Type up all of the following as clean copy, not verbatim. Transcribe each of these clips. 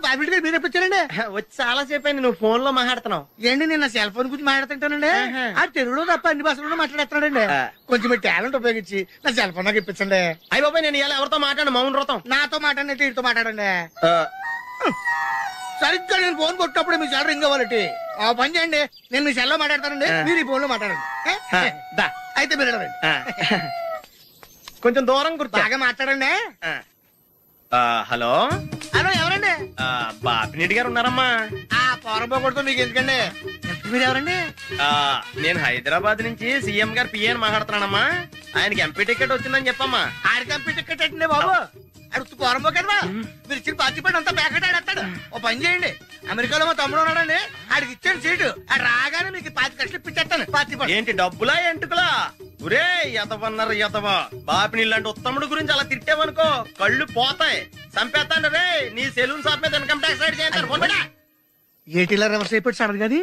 మీరు ఎప్పుడండి వచ్చి చాలా సేపు అయింది. నువ్వు ఫోన్ లో మాట్లాడుతున్నావు ఏంటి? నేను నా సెల్ ఫోన్ గురించి మాట్లాడుతుంటానండి. ఆ తెలుగులో తప్ప అన్ని భాషల్లో మాట్లాడేస్తున్నాడండి. కొంచెం మీ టాలెంట్ ఉపయోగించి నా సెల్ ఫోన్ నాకు ఇప్పించండి. అయ్యి బాబాయ్, నేను ఇలా ఎవరితో మాట్లాడు? మౌన వ్రతం. నాతో మాట్లాడినట్టు వీటితో మాట్లాడండి. సరిగ్గా నేను ఫోన్ కొట్టినప్పుడు మీ సెల్ రింగ్ అవ్వాలంటే ఆ పని చేయండి. నేను మీ సెల్ లో మాట్లాడతానండి, మీరు ఈ ఫోన్ లో మాట్లాడండి. అయితే మీరు కొంచెం దూరం కూర్చో. బాగా మాట్లాడండి. హలో హలో, ఎవరండి? బాపినీటి గారు ఉన్నారమ్మా? ఆ పోరపోకూడదు, మీకు ఎందుకండి? మీరు ఎవరండి? నేను హైదరాబాద్ నుంచి సీఎం గారు పిఏని మాట్లాడుతున్నానమ్మా. ఆయనకి ఎంపీ టికెట్ వచ్చిందని చెప్పమ్మా. ఆడికి ఎంపీ టికెట్ అండి బాబు. అడుగుతూ పోరంపో కదా, మీరు ఇచ్చిన పార్టీపడి అంతా ప్యాకెట్ ఆడేస్తాడు. ఓ పని చేయండి, అమెరికాలో మా తమ్ముడు ఉన్నాడండి, ఆడికి ఇచ్చాను సీటు. ఆడు రాగానే మీకు 5 లక్షలు ఇప్పించేస్తాను. పార్టీ ఏంటి డబ్బులా ఎంటుకులా? ఒరే ఎదవన్నారు ఎదవా, బాపినీళ్ళంటే ఉత్తముడు గురించి అలా తిట్టావనుకో కళ్ళు పోతాయి. చంపేస్తాను రే. నీ సెలూన్ షాప్ మీద ఇన్కమ్ ట్యాక్స్ రైడ్ చేయండి. ఏటీలో రివర్స్ అయిపోయి సడన్ గాని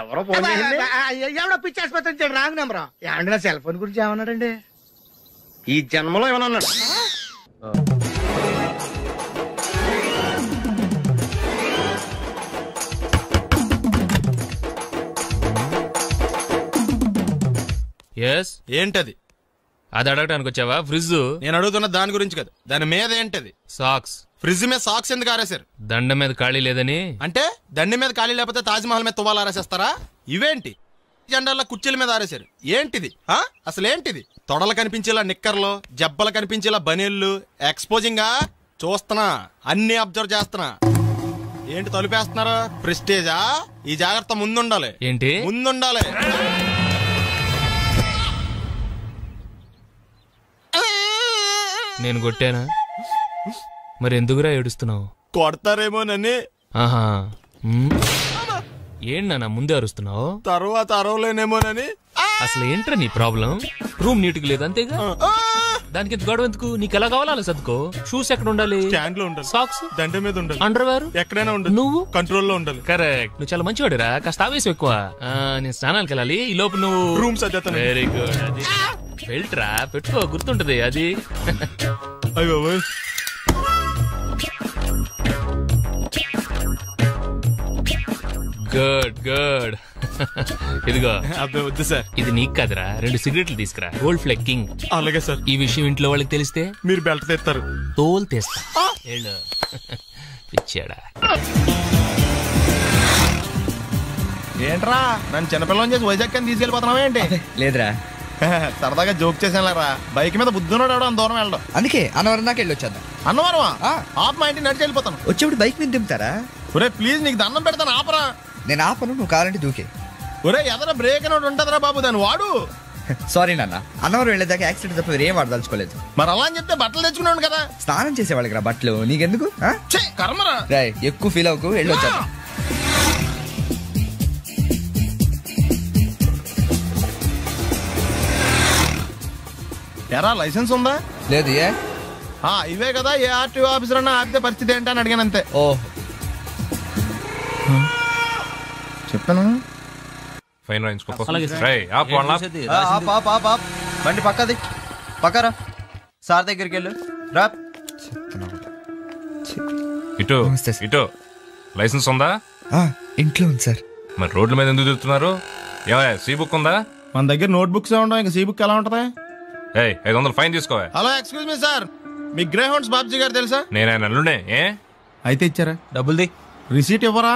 ఎవరో ఫోన్ చేసింది. ఎవడో పిచ్చి ఆసుపత్రి రాంగ్ నెంబర్. ఏమండి నా సెల్ ఫోన్ గురించి ఏమన్నాడండి? ఈ జన్మలో ఏమన్నా అన్నాడు? ఏంటది? అది అడగడానికి వచ్చావా? ఫ్రిడ్జ్. నేను అడుగుతున్న దాని గురించి కదా, దాని మీద ఏంటది? సాక్స్. ఫ్రిడ్జ్ మీద సాక్స్ ఎందుకు ఆరేశారు? దండ మీద ఖాళీ లేదని. అంటే దండి మీద ఖాళీ లేకపోతే తాజ్మహల్ మీద తువ్వాలు ఆరేసేస్తారా? ఇవేంటి జెండాల కుర్చీల మీద ఆరేశారు? ఏంటిది అసలు ఏంటిది? తొడలు కనిపించేలా నిక్కర్లు, జబ్బలు కనిపించేలా బనీళ్లు, ఎక్స్పోజింగ్ గా చూస్తున్నా, అన్ని అబ్జర్వ్ చేస్తున్నా. ఏంటి తలుపేస్తున్నారా? ప్రెస్టేజా? ఈ జాగ్రత్త ముందుండాలి. ఏంటి ముందుండాలి? నేను కొట్టానా? మరి ఎందుకురా ఏడుస్తున్నావు? కొడతారేమోనని. ఆహా, ఏంటన్నా ముందే అరుస్తున్నావు? తర్వాత అరవలేనేమోనని. అసలు ఏంట్రా నీ ప్రాబ్లం? రూమ్ నీట్ గా లేదు అంతేగా, దానికి ఎంత గొడవ ఎందుకు? నీకు ఎలా కావాలో అలా సర్దుకో. షూస్ ఎక్కడ ఉండాలి? స్టాండ్ లో ఉండాలి. సాక్స్ దండ మీద ఉండాలి. అండర్వేర్ ఎక్కడైనా ఉండాలి. నువ్వు కంట్రోల్ లో ఉండాలి. కరెక్ట్. నువ్వు చాలా మంచివాడురా, కాస్త ఆవేశం ఎక్కువ. నేను స్నానాలకు వెళ్ళాలి, ఈ లోపు నువ్వు రూమ్ సర్దేస్తాను. Very good. అది బెల్ట్రా, పెట్టుకో, గుర్తుంటది అది. అయ్యో గుడ్ గుడ్. ఇదిగో. అబ్బాయి వద్దు సార్. ఇది నీకు కాదురా, 2 సిగరెట్లు తీసుకురా. Gold ఫ్లెగ్ king. అలాగే సార్. ఈ విషయం ఇంట్లో వాళ్ళకి తెలిస్తే మీరు బెల్ట్ తెస్తారు. తోలు తెస్తా. పిచ్చాడా? ఏంట్రా నన్ను చిన్నపిల్లని చేసి వైజాగ్ అని తీసుకెళ్ళిపోతున్నావా ఏంటి? లేదురా, సరదాగా జోక్ చేసానులేరా. బైక్ మీద బుద్ధున్నాడు అంత దూరం వెళ్ళడం. అందుకే అన్నవరం దాకా వెళ్ళి వచ్చేద్దాం. అన్నవరమా? ఆప్ మా ఇంటికి నడిచి వెళ్ళిపోతాను. వచ్చేప్పుడు బైక్ మీద దింపుతారా? ఒరే ప్లీజ్, నీకు దండం పెడతాను, ఆపరా. నేను ఆపను, నువ్వు కావాలంటే దూకే. ఒరే ఎదర బ్రేక్ అని ఉంటుందిరా బాబు, దాన్ని వాడు. సారీ నాన్న, అన్నవరం వెళ్ళేదాకా యాక్సిడెంట్ తప్ప వేరేం వాడదలుచుకోలేదు. మరి అలా అని చెప్తే బట్టలు తెచ్చుకున్నాను కదా. స్నానం చేసేవాళ్ళకి రా బట్టలు, నీకెందుకు? కర్మరా. ఎక్కువ ఫీల్ అవ్వకు, వెళ్ళి వచ్చేద్దాం. ఎరా లైసెన్స్ ఉందా? లేదు. ఏ ఇవే కదా, ఏ ఆర్టీఓ ఆఫీసర్ అన్నా ఆపితే పరిస్థితి ఏంటి అని అడిగాను అంతే. ఓ చెప్పాను. బండి పక్కది, పక్కరా. సార్ దగ్గరికి వెళ్ళు రా. ఇటు ఇటు. లైసెన్స్ ఉందా? ఇంట్లో ఉంది సార్. మరి రోడ్ల మీద ఎందుకు తిరుగుతున్నారు? ఏమయ్యా, సీ బుక్ ఉందా? మన దగ్గర నోట్ బుక్స్ ఉండవు, ఇంకా సీ బుక్ ఎలా ఉంటది? 500 ఫైన్ తీసుకోవా. హలో, ఎక్స్క్యూజ్ మీ సార్, మీ గ్రే హౌండ్స్ బాబ్జీ గారు తెలుసా? నేను ఆయన అల్లుడే. అయితే ఇచ్చారా? డబ్బుల్ది. రిసీట్ ఇవ్వరా?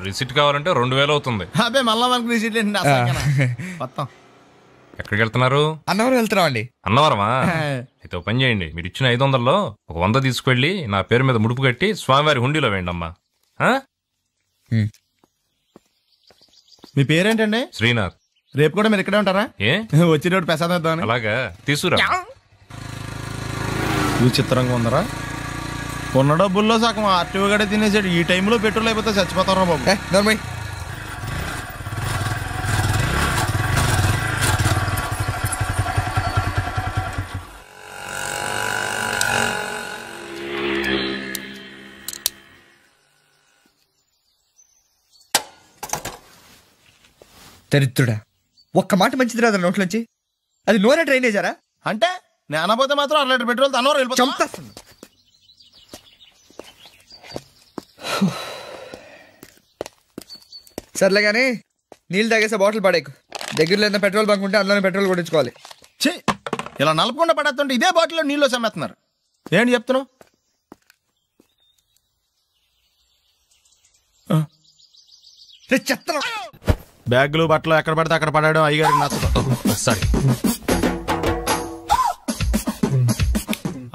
రిసిట్ కావాలంటే 2000 అవుతుంది. అబ్బే మళ్ళా మనకు రిసీట్ మొత్తం. ఎక్కడికి వెళ్తున్నారు? అన్నవరం వెళ్తున్నాం అండి. అన్నవరమా? అయితే పని చేయండి, మీరు ఇచ్చిన 500లో 100 తీసుకెళ్లి నా పేరు మీద ముడుపు కట్టి స్వామివారి హుండీలో వేయండి అమ్మా. మీ పేరేంటండి? శ్రీనాథ్. రేపు కూడా మీరు ఇక్కడే ఉంటారా? వచ్చినప్పుడు ప్రసాదం ఇద్దామని. అలాగా, తీసుకురా. విచిత్రంగా ఉందరా, ఉన్న డబ్బుల్లో సగం ఆర్టీఓ గడే తినేసాడు. ఈ టైంలో పెట్రోల్ అయిపోతే చచ్చిపోతారా బాబు. దరిద్రుడా, ఒక్క మాట మంచిది రాదా నోట్లోంచి? అది నూనె డ్రైనేజారా? అంటే నేను అనబోతే మాత్రం 1 లీటర్ పెట్రోల్ తనవారు వెళ్ళిపోతాను. సర్లే కానీ నీళ్ళు తాగేసే బాటిల్ పడేకు. దగ్గరలో ఏదైనా పెట్రోల్ బంక్ ఉంటే అందులోనే పెట్రోల్ కొట్టించుకోవాలి. ఛీ, ఇలా నలపకుండా పడేస్తుంటే ఇదే బాటిల్లో నీళ్ళు సమ్మేస్తున్నారు. ఏంటి చెప్తున్నావు? చెత్త బ్యాగులు బట్టలు ఎక్కడ పడితే అక్కడ పడడం అయ్యగారికి నచ్చదు. సారీ.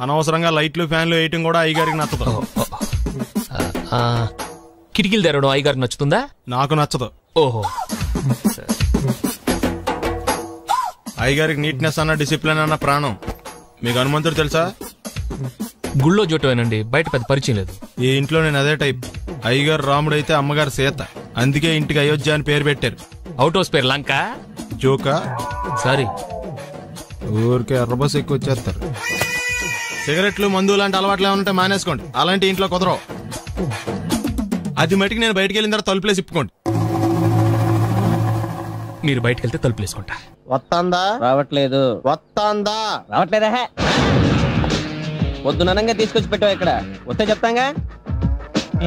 అనవసరంగా లైట్లు ఫ్యాన్లు వేయటం కూడా అయ్యగారికి నచ్చదు. కిటికీలు తెరవడం అయ్యగారికి నచ్చుతుందా? నాకు నచ్చదు. ఓహో. అయ్యగారికి నీట్నెస్ అన్న డిసిప్లిన్ అన్న ప్రాణం. మీకు హనుమంతుడు తెలుసా? గుళ్ళో జోటమేనండి, బయట పెద్ద పరిచయం లేదు. ఈ ఇంట్లో నేను అదే టైప్. అయ్యగారు రాముడు అయితే అమ్మగారు సీత. అందుకే ఇంటికి అయోధ్య అని పేరు పెట్టారు. అవుట్ హౌస్ పేరు లంక. జోకా? సారీ. ఊరికే ఎర్రబస్ ఎక్కువ వచ్చేస్తారు. సిగరెట్లు మందు లాంటి అలవాట్లు ఏమంటే మానేసుకోండి. అలాంటి ఇంట్లో కుదరవు. అది మటుకు నేను బయటకు వెళ్ళిన తర్వాత తలుపులేసి ఇప్పుకోండి. మీరు బయటకు వెళ్తే తలుపులేసుకుంటా. వస్తాందా? రావట్లేదు. వస్తాందా? రావట్లేదా? పొద్దుననంగా తీసుకొచ్చి పెట్టావు ఇక్కడ. వస్తే చెప్తాంగా.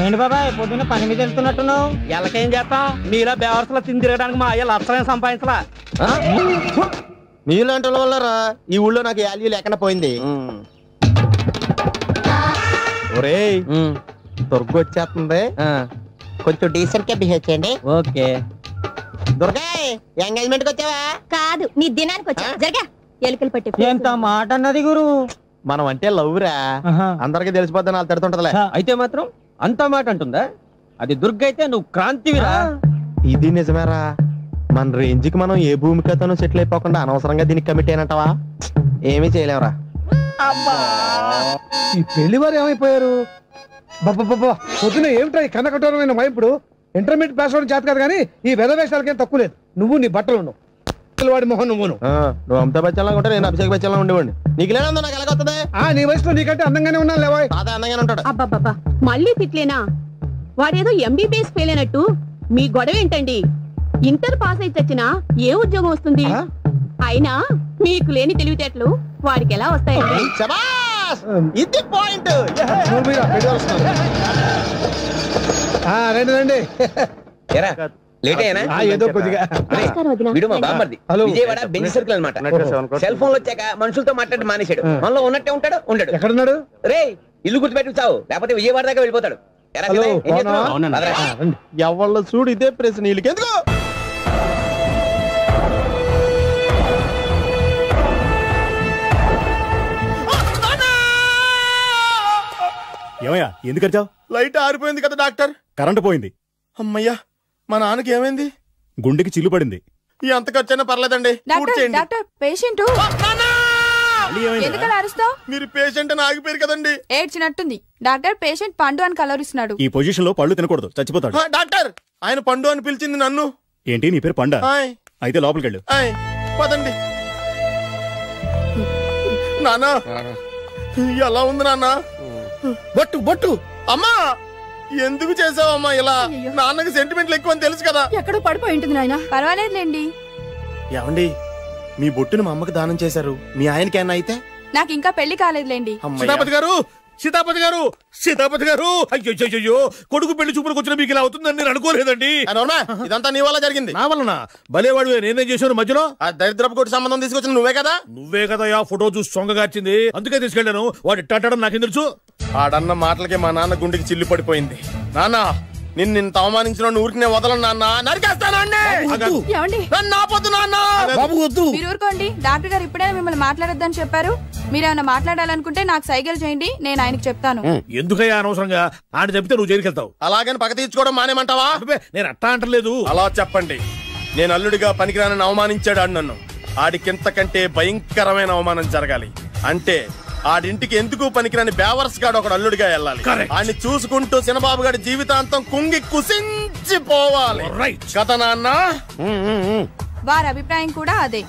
ఏంటి బాబాయ్ పొద్దున్న పని మీద వెళ్తున్నట్టున్నావు? ఎలాకేం చేస్తాం? మీలా బేవర్సలో తిని తిరగడానికి మా అయ్య లక్షణం సంపాదించలా. మీలాంటి వల్లరా ఈ ఊళ్ళో నాకు వాల్యూ లేకుండా పోయింది. ఒరేయ్, దుర్గ వచ్చేస్తుంది, కొంచెం డీసెంట్ గా బిహేవ్ చేయండి. ఓకే. దుర్గా, ఎంగేజ్మెంట్ కి వచ్చావా? కాదు, నీ దినానికి వచ్చా. జరగా ఎలుకలు పట్టి. ఎంత మాట అన్నది గురు. మనం అంటే లవ్ రా, అందరికి తెలిసిపోద్దని వాళ్ళు తిడుతుంటదిలే. అయితే మాత్రం అంత మాట అంటుందా? అది దుర్గ అయితే నువ్వు క్రాంతివిరా. ఇది నిజమేరా. మన రేంజ్ కి మనం ఏ భూమికతోనూ సెటిల్ అయిపోకుండా అనవసరంగా దీనికి కమిట్ అయినట్టవా? ఏమీ చేయలేవురా. ఈ పెళ్లి వారు ఏమైపోయారు? బాబా పొద్దున ఏమిటా ఈ కన్నకఠోరమైన వైపుడు? ఇంటర్మీడియట్ పాస్ అవడం చేత కాదు కానీ ఈ వెధవేషాలకేం తక్కువ లేదు. నువ్వు నీ బట్టలు ఉన్నావు, వాడి మొహం నువ్వును. నువ్వు అమితాబ్ బచ్చన్ లాగా ఉంటే నేను అభిషేక్ బచ్చన్ లాగా ఉండేవాడిని. నీకు లేనందో నాకు ఎలాగొస్తుంది? నీ వయసులో నీకంటే అందంగానే ఉన్నాను లేవా? అదే అందంగానే ఉంటాడు. అబ్బాబ్బా, మళ్ళీ తిట్లేనా? వాడేదో ఎంబీబీఎస్ ఫెయిల్ అయినట్టు మీ గొడవ ఏంటండి? ఇంటర్ పాస్ అయితే వచ్చినా ఏ ఉద్యోగం వస్తుంది? అయినా మీకు లేని తెలివితేటలు వాడికి ఎలా వస్తాయండి? ఇది పాయింట్. రండి రండి. ఏదో కొద్దిగా విజయవాడ బెంజ్ సర్కిల్ అన్నమాట. సెల్ ఫోన్ వచ్చాక మనుషులతో మాట్లాడి మానేశాడు. మనలో ఉన్నట్టే ఉంటాడు. ఉండడు. ఎక్కడున్నాడు? రే, ఇల్లు గుర్తుపెట్టి చావు, లేకపోతే విజయవాడ దాకా వెళ్ళిపోతాడు. ఎవళ్ళ చూడు ఇదే ప్రశ్న. వీళ్ళకి ఎందుకు? ఏమయ్యా, ఎందుకు వచ్చావు? లైట్ ఆరిపోయింది కదా డాక్టర్. కరెంటు పోయింది. అమ్మయ్యా, మా నాన్నకి ఏమైంది? గుండెకి చిల్లు పడింది. ఎంత ఖర్చైనా పర్లేదండి. డాక్టర్, పేషెంట్ ఎందుకలా అరుస్తావు? మీరు పేషెంట్ అని ఆగిపోయారు కదండి. ఏడ్చినట్టుంది. డాక్టర్, పేషెంట్ పండు అని కలరిస్తున్నాడు. ఈ పొజిషన్ లో పళ్ళు తినకూడదు, చచ్చిపోతాడు. డాక్టర్, ఆయన పండు అని పిలిచింది నన్ను. ఏంటి, నీ పేరు పండా? అయితే లోపలికి వెళ్ళు. పదండి. నానా, ఎలా ఉంది నాన్న? బొట్టు బొట్టు. అమ్మా, ఎందుకు చేసావమ్మా ఇలా? నాన్నకి సెంటిమెంట్లు ఎక్కువ అని తెలుసు కదా. ఎక్కడో పడిపోయి ఉంటుంది నాయన. పర్వాలేదులేండి. ఏమండి, మీ బొట్టును మా అమ్మకి దానం చేశారు. మీ ఆయనకి ఏమన్నా అయితే? నాకు ఇంకా పెళ్లి కాలేదులేండి. సీతాపతి గారు, సీతాపతి గారు, సీతాపతి గారు, అయ్యో, కొడుకు పెళ్లి చూపులకు వచ్చిన మీకు ఇలా అవుతుందని నేను అనుకోలేదండి. ఇదంతా నీ వల్ల జరిగింది. నా వలన? భలేవాడు, నేనేం చేశాను మధ్యలో? ఆ దరిద్రపు కొట్టి సంబంధం తీసుకొచ్చిన నువ్వే కదా. నువ్వే కదా ఆ ఫోటో చూసి సొంగగార్చింది. అందుకే తీసుకెళ్ళాను. వాడు ఇట్టాడడం నాకేం తెలుసు? ఆడన్న మాటలకి మా నాన్న గుండెకి చిల్లు పడిపోయింది. నాన్న, నిన్ను అవమానించిన ఊరికి నేను వదలను నాన్న. నరికేస్తానండి. మీరు ఊరుకోండి. డాక్టర్ గారు ఇప్పుడే మిమ్మల్ని మాట్లాడొద్దని చెప్పారు. మీరేమైనా మాట్లాడాలనుకుంటే నాకు సైగలు చేయండి, నేను ఆయనకి చెప్తాను. ఎందుకయ్యా అనవసరంగా? ఆయన చెప్తే నువ్వు జైలుకెళ్తావు. అలాగని పక్క తీర్చుకోవడం మానేమంటావా? నేను అట్టా అంటలేదు. అలా చెప్పండి. నేను అల్లుడిగా పనికిరానని అవమానించాడు ఆడు నన్ను. ఆడికింతకంటే భయంకరమైన అవమానం జరగాలి. అంటే ఆడింటికి ఎందుకు పనికిరాని బేవర్స్ గాడు ఒకడు అల్లుడిగా వెళ్ళాలి. ఆడిని చూసుకుంటూ చిన్నబాబు గారి జీవితాంతం కుంగి కుసించిపోవాలి కదా నాన్న. వారి అభిప్రాయం కూడా అదే.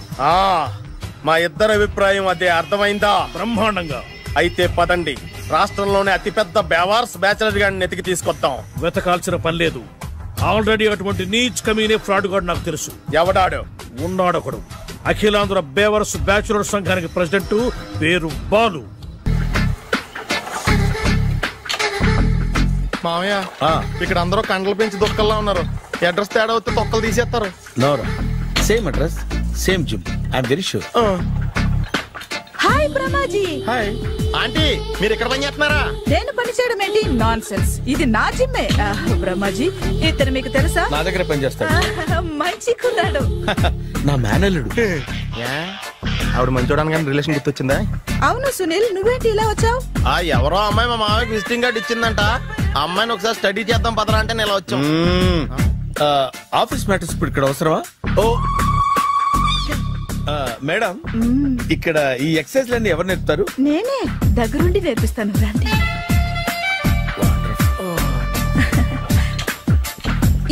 మా ఇద్దరి అభిప్రాయం అదే. అర్థమైందా? బ్రహ్మాండంగా. అయితే పదండి, రాష్ట్రంలోనే అతిపెద్ద బేవార్స్ బ్యాచిలర్ గాడిని ఎతికి తీసుకొద్దాం. వెతకాల్సిన పని లేదు. ఆల్రెడీ అటువంటి నీచ్ కమీనే ఫ్రాడ్ గాడు నాకు తెలుసు. ఎవడాడు? ఉన్నాడొకడు. అఖిలాంధ్ర బేవర్స్ బ్యాచులర్ సంఘానికి ప్రెసిడెంట్, పేరు బాలు. మామయ్య ఇక్కడ అందరూ కండలు పెంచి దుక్కల్లా ఉన్నారు. అడ్రస్ తేడా వస్తే తొక్కలు తీసేస్తారు. నోరా same address same gym I'm very sure. Hi Brahmaji. Hi aunty, మీరు ఇక్కడ పని చేస్తున్నారా? నేను పని చేయడం ఏంటి? Nonsense. ఇది నా జిమ్మే. బ్రహ్మాజీ ఇతను మీకు తెలుసా? నా దగ్గర పని చేస్తాడు. మంచి కుర్రాడు. నా మేనల్లుడు. ఆవిడ మంచోడానికి కానీ రిలేషన్ గుర్తొచ్చిందా? అవును సునీల్, నువ్వేంటి ఇలా వచ్చావు? ఎవరో అమ్మాయి మా మామయ్యకి విజిటింగ్ కార్డ్ ఇచ్చిందంట. ఆ అమ్మాయిని ఒకసారి స్టడీ చేద్దాం పదరా అంటే నేను ఇలా వచ్చాం. ఆఫీస్ మ్యాటర్స్ ఇప్పుడు ఇక్కడ అవసరమా? ఓ మేడం, ఇక్కడ ఈ ఎక్సర్సైజ్ లన్నీ ఎవరు నేర్పుతారు? నేనే దగ్గరుండి నేర్పిస్తాను, రండి.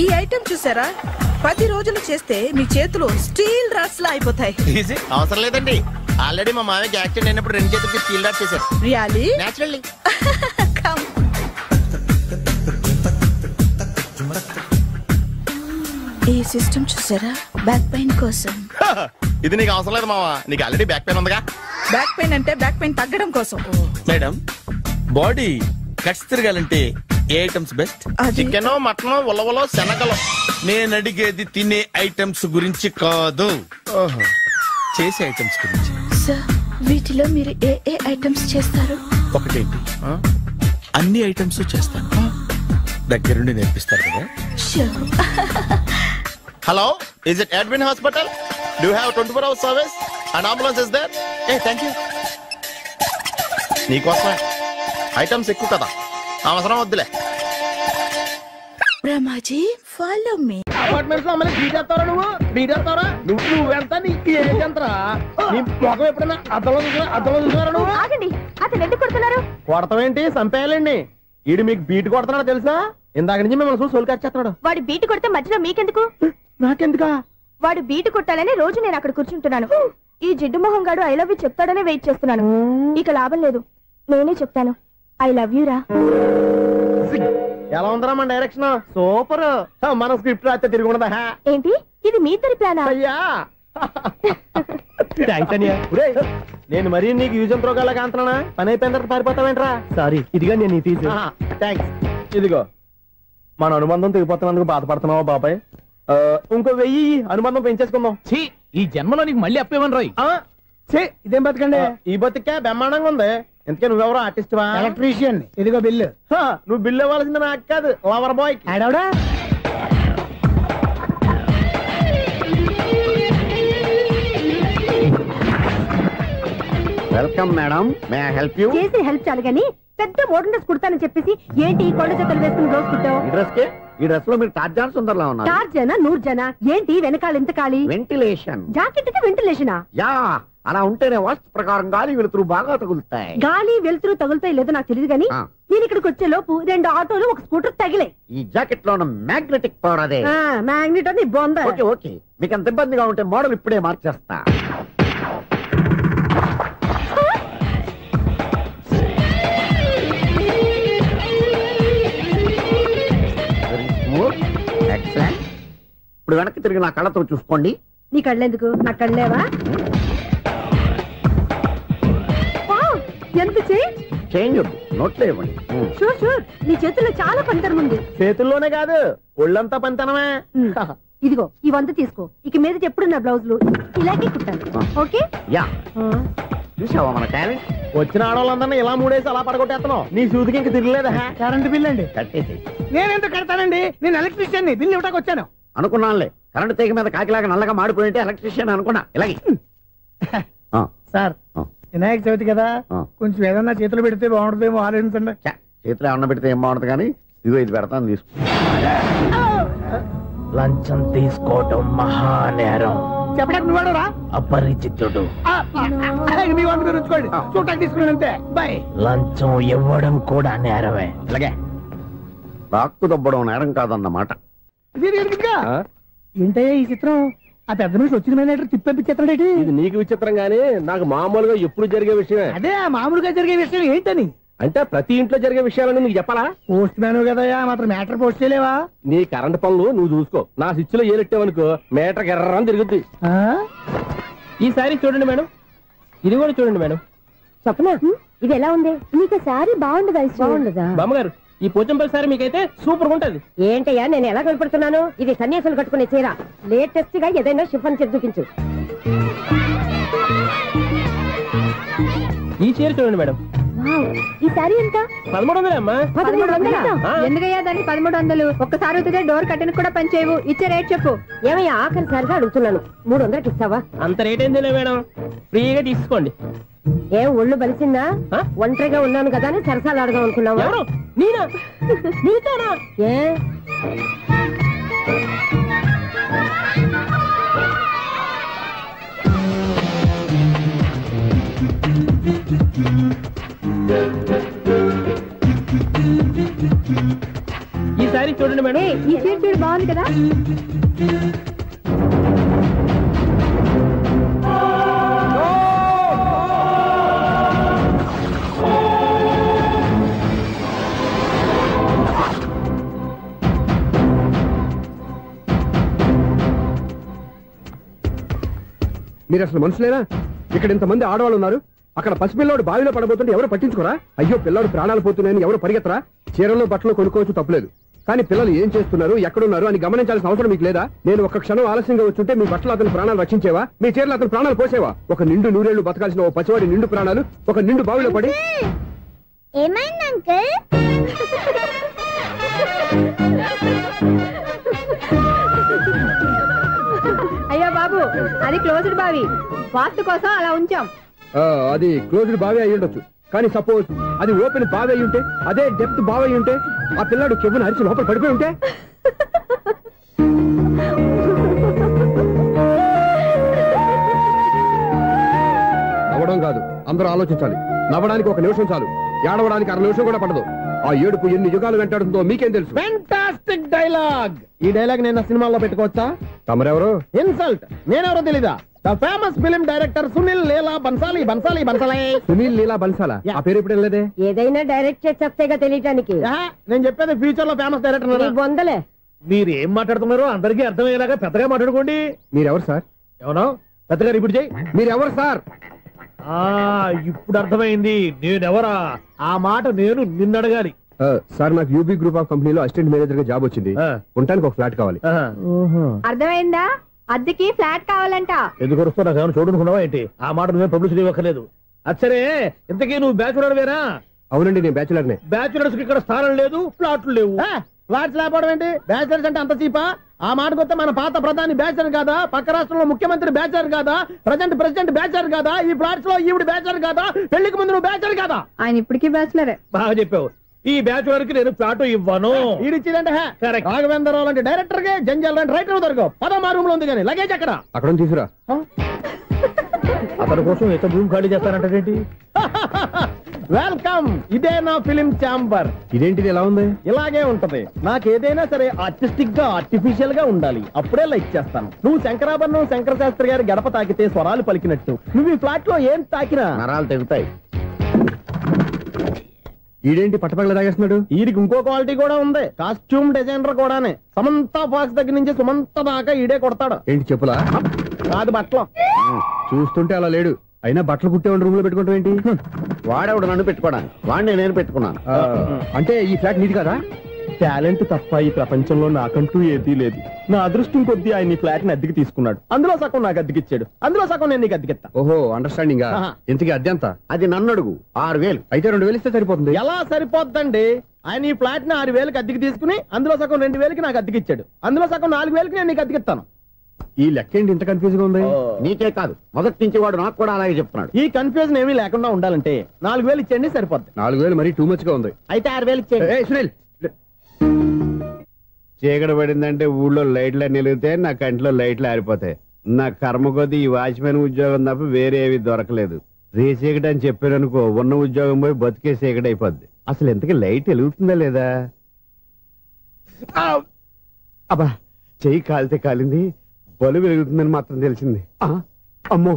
ఈ ఐటెం చూసారా? 10 రోజులు చేస్తే మీ చేతులు స్టీల్ రాట్స్ లా అయిపోతాయి. అవసరం లేదండి, ఆల్రెడీ మా మామయ్యకి యాక్సిడెంట్ అయినప్పుడు 2 చేతులకి స్టీల్ డాట్ చేశారు. రియల్లీ? నేచురల్లీ. ఈ సిస్టమ్ చూసారా? బ్యాక్ పెయిన్ కోసం. ఇది నీకు అవసరం లేదు మావా, నీకు ఆల్రెడీ బ్యాక్ పెయిన్ ఉందిగా. బ్యాక్ పెయిన్ అంటే బ్యాక్ పెయిన్ తగ్గడం కోసం. మేడం, బాడీ కట్స్ తిరగాలంటే ఏ ఐటమ్స్ బెస్ట్? చికెన్, మటన్, ఉలవలో, శనగలు. నేను అడిగేది తినే ఐటమ్స్ గురించి కాదు, చేసే ఐటమ్స్ గురించి. సార్, వీటిలో మీరు ఏ ఏ ఐటమ్స్ చేస్తారు? ఒకటేంటి, అన్ని ఐటమ్స్ చేస్తాను. దగ్గరుండి నేర్పిస్తారు కదా. Hello, is it admin hospital? Do you have 24 hours service and ambulance is there? Thank you. నీకోసమే ఐటమ్స్ ఎక్కువ కదా, అవసరం వద్దులే. Brahmaji, follow me. అపార్ట్మెంట్స్ లో అమ్మని బీటేస్తారా? నువ్వెంత నీకు ఏంటంతరా? నీ మొఖం ఎప్పుడైనా అద్దంలో చూసారా నువ్వు? ఆగండి, అతను ఎందుకు కొడుతున్నారు? కొడతావేంటి? చంపేయాలండి. ఈడు మీకు బీట్ కొడుతున్నాడు తెలుసా? ఇందాక నుంచి మిమ్మల్ని చూసి సోల్కి వచ్చేస్తున్నాడు. వాడు బీటు కొడితే మధ్యలో మీకెందుకు? నాకెందుకా? వాడు బీటు కొట్టాలని రోజు నేను అక్కడ కూర్చుంటున్నాను. ఈ జిడ్డు మొహం గాడు ఐ లవ్ యూ చెప్తాడనే వెయిట్ చేస్తున్నాను. ఇక లాభం లేదు, నేనే చెప్తాను. ఐ లవ్ యూ రా. ఎలా ఉందరా మన డైరెక్షన్? సూపర్. మన స్క్రిప్ట్ రాస్తే తిరిగి ఉండదా? ఏంటి ఇది మీ ఇద్దరి ప్లానా? అయ్యా నేను మరీ నీకు యూజ్ అంత రోగాలాగా అంటున్నా. పని అయిపోయిన తర్వాత పారిపోతావేంట్రా? సారీ, ఇదిగా నేను తీసి. థ్యాంక్స్. ఇదిగో, మన అనుబంధం తెగిపోతున్నందుకు బాధపడుతున్నావా బాబాయ్? ఇంకో 1000 అనుబంధం పెంచేసుకుందాం. ఈ జన్మలో నీకు మళ్ళీ అప్పేమని రాయి. ఇదేం బతకండి? ఈ బతికే బ్రహ్మాండంగా ఉంది. ఎందుకే నువ్వెవరో ఆర్టిస్ట్ వా? ఎలక్ట్రీషియన్. ఇదిగో బిల్లు. నువ్వు బిల్లు ఇవ్వాల్సింది నాకు కాదు, లవర్ బాయ్. ఆడవడా? Welcome madam, may I help you? చేసి హెల్ప్ చాలు గానీ పెద్ద మోడల్ డ్రెస్ కుడతానని చెప్పేసి ఏంటి ఈ కొండ జతలు వేసుకుని రోజు కుట్టావు? ఈ డ్రెస్ కి, ఈ డ్రెస్ లో మీరు టార్జాన్ సుందర్లా ఉన్నారు. టార్జనా 100 జన ఏంటి వెనకాల ఎంత ఖాళీ? వెంటిలేషన్. జాకెట్ కి వెంటిలేషనా? యా, అలా ఉంటేనే వాస్తు ప్రకారం గాలి వెలుతురు బాగా తగులుతాయి. గాలి వెలుతురు తగులుతాయి లేదో నాకు తెలియదు గానీ నేను ఇక్కడికి వచ్చే లోపు 2 ఆటోలు, 1 స్కూటర్ తగిలే. ఈ జాకెట్ లో ఉన్న మ్యాగ్నెటిక్ పవర్ అదే. మ్యాగ్నెట్ అని బొంద. ఓకే ఓకే, మీకు అంత ఇబ్బందిగా ఉంటే మోడల్ ఇప్పుడే మార్చేస్తా. ఇప్పుడు వెనక్కి తిరిగి నా కళ్ళతో చూసుకోండి. నీ కళ్ళెందుకు? నా కళ్ళేవా? ఎంత చేంజ్ నోట్లో ఇవ్వండి. షూర్ షూర్, నీ చేతుల్లో చాలా పనితనం ఉంది. చేతుల్లోనే కాదు, ఒళ్ళంతా పనితనమే. ఇదిగో ఈ 100 తీసుకో. ఇక మీద ఎప్పుడు నా బ్లౌజులు ఇలాగే కుట్టాను. ఓకే? యా. చూసావా మన టాలెంట్? వచ్చిన ఆడవాళ్ళందరినీ ఇలా మూడేసి అలా పడగొట్టేస్తున్నావు. నీ సూదికి ఇంక తిరగలేదా? కరెంట్ బిల్ అండి. కట్టేసి. నేనెందుకు కడతానండి? నేను ఎలక్ట్రీషియన్, బిల్ ఇవ్వడానికి వచ్చాను. అనుకున్నానులే, కరెంట్ తీగ మీద కాకిలాగా నల్లగా మాడిపోయింటే ఎలక్ట్రీషియన్ అనుకున్నా. ఇలాగే. సార్, వినాయక చవితి కదా, కొంచెం ఏదన్నా చేతులు పెడితే బాగుంటుందేమో ఆలోచించండి. చేతులు ఏమన్నా పెడితే ఏం బాగుంటుంది కానీ ఇదిగో ఇది పెడతాను, తీసుకో. లంచం తీసుకోవటం మహానేరం. చెప్పడానికి నువ్వాడరా? అపరిచితుడు. మీ వంట మీరు ఉంచుకోండి, చూడటానికి తీసుకుని అంతే. బాయ్. లంచం ఇవ్వడం కూడా నేరమే. అలాగే, రాక్కు దబ్బడం నేరం కాదన్నమాట. ఏంటయ్యా ఈ చిత్రం? ఆ పెద్ద నుంచి వచ్చిన మేనేటర్ తిప్పించేస్తాడేటి? ఇది నీకు విచిత్రం గానీ నాకు మామూలుగా ఎప్పుడు జరిగే విషయమే. అదే మామూలుగా జరిగే విషయం ఏంటని? అంటే ప్రతి ఇంట్లో జరిగే విషయాలని నీకు చెప్పాలా? పోస్ట్ మ్యాన్ కదయ్యా, మాత్రం మేటర్ పోస్ట్ చేయలేవా? నీ కరెంట్ పనులు నువ్వు చూసుకో. నా స్విచ్ లో ఏలెట్టావనుకో మేటర్ ఎర్రని తిరుగుద్ది. ఈసారి చూడండి మేడం, ఇది కూడా చూడండి మేడం. చెప్పనా? ఇది ఎలా ఉంది? నీకు సారీ బాగుండదా? బాగుండదా? బామ్మగారు, ఈ పోచంపల్లి సారీ మీకైతే సూపర్ ఉంటది. ఏంటయ్యా నేను ఎలా కనపడుతున్నాను? ఇది సన్యాసులు కట్టుకునే చీర. లేటెస్ట్ గా ఏదైనా షిఫాన్ చేసి చూపించు. ఈ చీర చూడండి మేడం. ఈ సారీ ఎంత? 1300 అమ్మా. 1300? ఎందుకయ్యా దానికి 1300? ఒక్కసారి వచ్చితే డోర్ కట్టిన కూడా పనిచేయవు. ఇచ్చే రేట్ చెప్పు. ఏమయ్యా ఆఖరిసారిగా అడుగుతున్నాను, 300కి ఇస్తావా? అంత రేట్ ఏందిలే మేడం, ఫ్రీగా తీసుకోండి. ఏం ఒళ్ళు బలిసిందా? ఒంటరిగా ఉన్నాను కదా అని సరసాలు అడదాం అనుకున్నావా? నేనా? నీతోనా? ఏ ఈ సారీ చూడండి మేడం. ఈ చీర చూడు, బాగుంది కదా. మీరు అసలు మనుషులేనా? ఇక్కడ ఇంతమంది ఆడవాళ్ళు ఉన్నారు, అక్కడ పసిపిల్లాడు బావిలో పడబోతుంటే ఎవరు పట్టించుకోరా? అయ్యో పిల్లాడు ప్రాణాలు పోతున్నాయని ఎవరు పరిగెత్తరా? చీరలు బట్టలు కొనుక్కోవచ్చు, తప్పలేదు. కానీ పిల్లలు ఏం చేస్తున్నారు, ఎక్కడున్నారు అని గమనించాల్సిన అవసరం మీకు లేదా? నేను ఒక క్షణం ఆలస్యంగా వచ్చుంటే మీ బట్టలు అతని ప్రాణాలు రక్షించేవా? మీ చీరలు అతని ప్రాణాలు పోసేవా? ఒక నిండు నూరేళ్లు బతకాల్సిన ఓ పసివాడి నిండు ప్రాణాలు ఒక నిండు బావిలో పడి. ఏమైంది అంకుల్? అయ్యో బాబు, అది క్లోజ్డ్ బావి, వాస్తు కోసం అలా ఉంచాం. అది క్లోజ్డ్ బావి అయి ఉండొచ్చు, కానీ సపోజ్ అది ఓపెన్ బావి అయి ఉంటే, అదే డెప్త్ బావి అయి ఉంటే, ఆ పిల్లాడు చెవును అరిచి లోపల పడిపోయి ఉంటే? నవ్వడం కాదు, అందరూ ఆలోచించాలి. నవ్వడానికి 1 నిమిషం చాలు, ఏడవడానికి 1/2 నిమిషం కూడా పడదు. ఆ ఏడుపు ఎన్ని యుగాలు వెంటాడుతుందో మీకేం తెలుసు? Fantastic dialogue. ఈ డైలాగ్ నేను సినిమాలో పెట్టుకోవచ్చా? తమరెవరు? ఇన్సల్ట్. నేనెవరో తెలీదా? The famous film director Sunil Leela Bansali. Sunil Leela బన్సాలా? ఆ పేరు ఇప్పుడు లేదే. ఏదైనా డైరెక్ట్ చేసి చెప్తేగా తెలియటానికి. నేను చెప్పేది ఫ్యూచర్ లో ఫేమస్ డైరెక్టర్. బొందలే. మీరు ఏం మాట్లాడుతున్నారో అందరికీ అర్థమయ్యేలాగా పెద్దగా మాట్లాడుకోండి. మీరెవరు సార్? ఎవరో పెద్దగా రిపీట్ చేయి. మీరెవరు సార్? ఇప్పుడు అర్థమైంది నేనెవరా. ఆ మాట నేను నిన్నడగాలి. సార్, నాకు యూబీ గ్రూప్ ఆఫ్ కంపెనీలో అసిస్టెంట్ మేనేజర్ గా జాబ్ వచ్చింది. ఉండటానికి ఒక ఫ్లాట్ కావాలి. అర్థమైందా? అద్దెకి ఫ్లాట్ కావాలంట. ఎందుకు వస్తున్నా నాకు ఏమైనా చూడనుకున్నావా ఏంటి? ఆ మాట నువ్వే పబ్లిసిటీ ఇవ్వక్కర్లేదు. అచ్చరే, ఇంతకీ నువ్వు బ్యాచులర్ వేరా? అవునండి, నేను బ్యాచులర్ నే. బ్యాచులర్స్ కి ఇక్కడ స్థానం లేదు, ఫ్లాట్లు లేవు. ఫ్లాట్స్ లేకపోవడం ఏంటి? బ్యాచులర్స్ అంటే అంత చీపా? ఆ మాటకొస్తే మన పాత ప్రధాని బ్యాచర్ కాదా? పక్క రాష్ట్రంలో ముఖ్యమంత్రి బ్యాచర్ కాదా? ప్రెసిడెంట్ బ్యాచర్ కాదా? ఈ ఫ్లాట్స్ లో ఈవిడ బ్యాచర్ కాదా? పెళ్లికి ముందు నువ్వు బ్యాచర్ కాదా? ఆయన ఇప్పటికీ బ్యాచులరే. బాగా చెప్పావు. ఈ బ్యాచులర్ కి నేను ఫ్లాట్ ఇవ్వను. ఈడిచ్చిందంటే రాఘవేంద్రరావు లాంటి డైరెక్టర్ కి జంజల్ లాంటి రైటర్ దొరకవు. 10వ రూమ్ లో ఉంది కానీ లగేజ్ అక్కడ. అక్కడ తీసుకురా. అతని కోసం ఎంత భూమి ఖాళీ చేస్తానంటే వెల్కమ్. ఇదే నా ఫిలిం ఛాంబర్. ఇదేంటిది ఎలా ఉంది? ఇలాగే ఉంటది. నాకేదైనా సరే ఆర్టిస్టిక్ గా ఆర్టిఫిషియల్ గా ఉండాలి, అప్పుడే లైక్ చేస్తాను. నువ్వు శంకరాభరణం శంకర శాస్త్రి గారి గడప తాకితే స్వరాలు పలికినట్టు నువ్వు ఈ ఫ్లాట్ లో ఏం తాకినా నరాలు తెగుతాయి. ఈడేంటి పట్టపగల తాగేస్తున్నాడు? వీడికి ఇంకో క్వాలిటీ కూడా ఉంది. కాస్ట్యూమ్ డిజైనర్ కూడానే. సమంత ఫాక్స్ దగ్గర నుంచి సుమంత దాకా ఈడే కొడతాడు. ఏంటి చెప్పులా? కాదు, బట్టలు. చూస్తుంటే అలా లేడు. అయినా బట్టలు కుట్టేవాడి రూమ్ లో పెట్టుకుంటాం ఏంటి? వాడేవాడు నన్ను పెట్టుకోవడానికి, వాడిని నేను పెట్టుకున్నాను. అంటే ఈ ఫ్లాట్ నీది కదా? టాలెంట్ తప్ప ఈ ప్రపంచంలో నాకంటూ ఏదీ లేదు. నా అదృష్టం కొద్దీ ఆయన ఈ ఫ్లాట్ ని అద్దెకి తీసుకున్నాడు. అందులో సగం నాకు అద్దెకిచ్చాడు, అందులో సగం నేను నీకు అద్దెకిస్తా. ఓహో, అండర్స్టాండింగ్. ఇంతకీ అద్దె ఎంత? అది నన్ను అడుగు. 6000. అయితే 2000 ఇస్తే సరిపోతుంది. ఎలా సరిపోద్దండి? ఆయన ఈ ఫ్లాట్ ని 6000కి అద్దెకి తీసుకుని అందులో సగం 2000కి నాకు అద్దెకిచ్చాడు, అందులో సగం 4000కి నేను నీకు అద్దెకిస్తాను. ఈ లెక్క ఏంటి ఇంత కన్ఫ్యూజ్ గా ఉంది? నీకే కాదు, మొదటి నుంచి వాడు నాకు కూడా అలాగే చెప్తున్నాడు. ఈ కన్ఫ్యూజన్ ఏమీ లేకుండా ఉండాలంటే 4000 ఇచ్చేయండి, సరిపోద్ది. 4000 మరీ టూ మచ్ గా ఉంది. అయితే 6000 ఇచ్చేయండి. సునీల్, చీకటి పడిందంటే ఊళ్ళో లైట్లు నిలిగితే నా కంటిలో లైట్లు ఆరిపోతాయి. నా కర్మ కొద్దీ ఈ వాచ్మెన్ ఉద్యోగం తప్ప వేరే ఏవి దొరకలేదు. రేచీకటి అని చెప్పారనుకో, ఉన్న ఉద్యోగం పోయి బతికే చీకటి అయిపోద్ది. అసలు ఎంతకీ లైట్ వెలుగుతుందా లేదా? అబ్బా, చెయ్యి కాలితే కాలింది, బలుబు వెలుగుతుందని మాత్రం తెలిసింది. అమ్మో,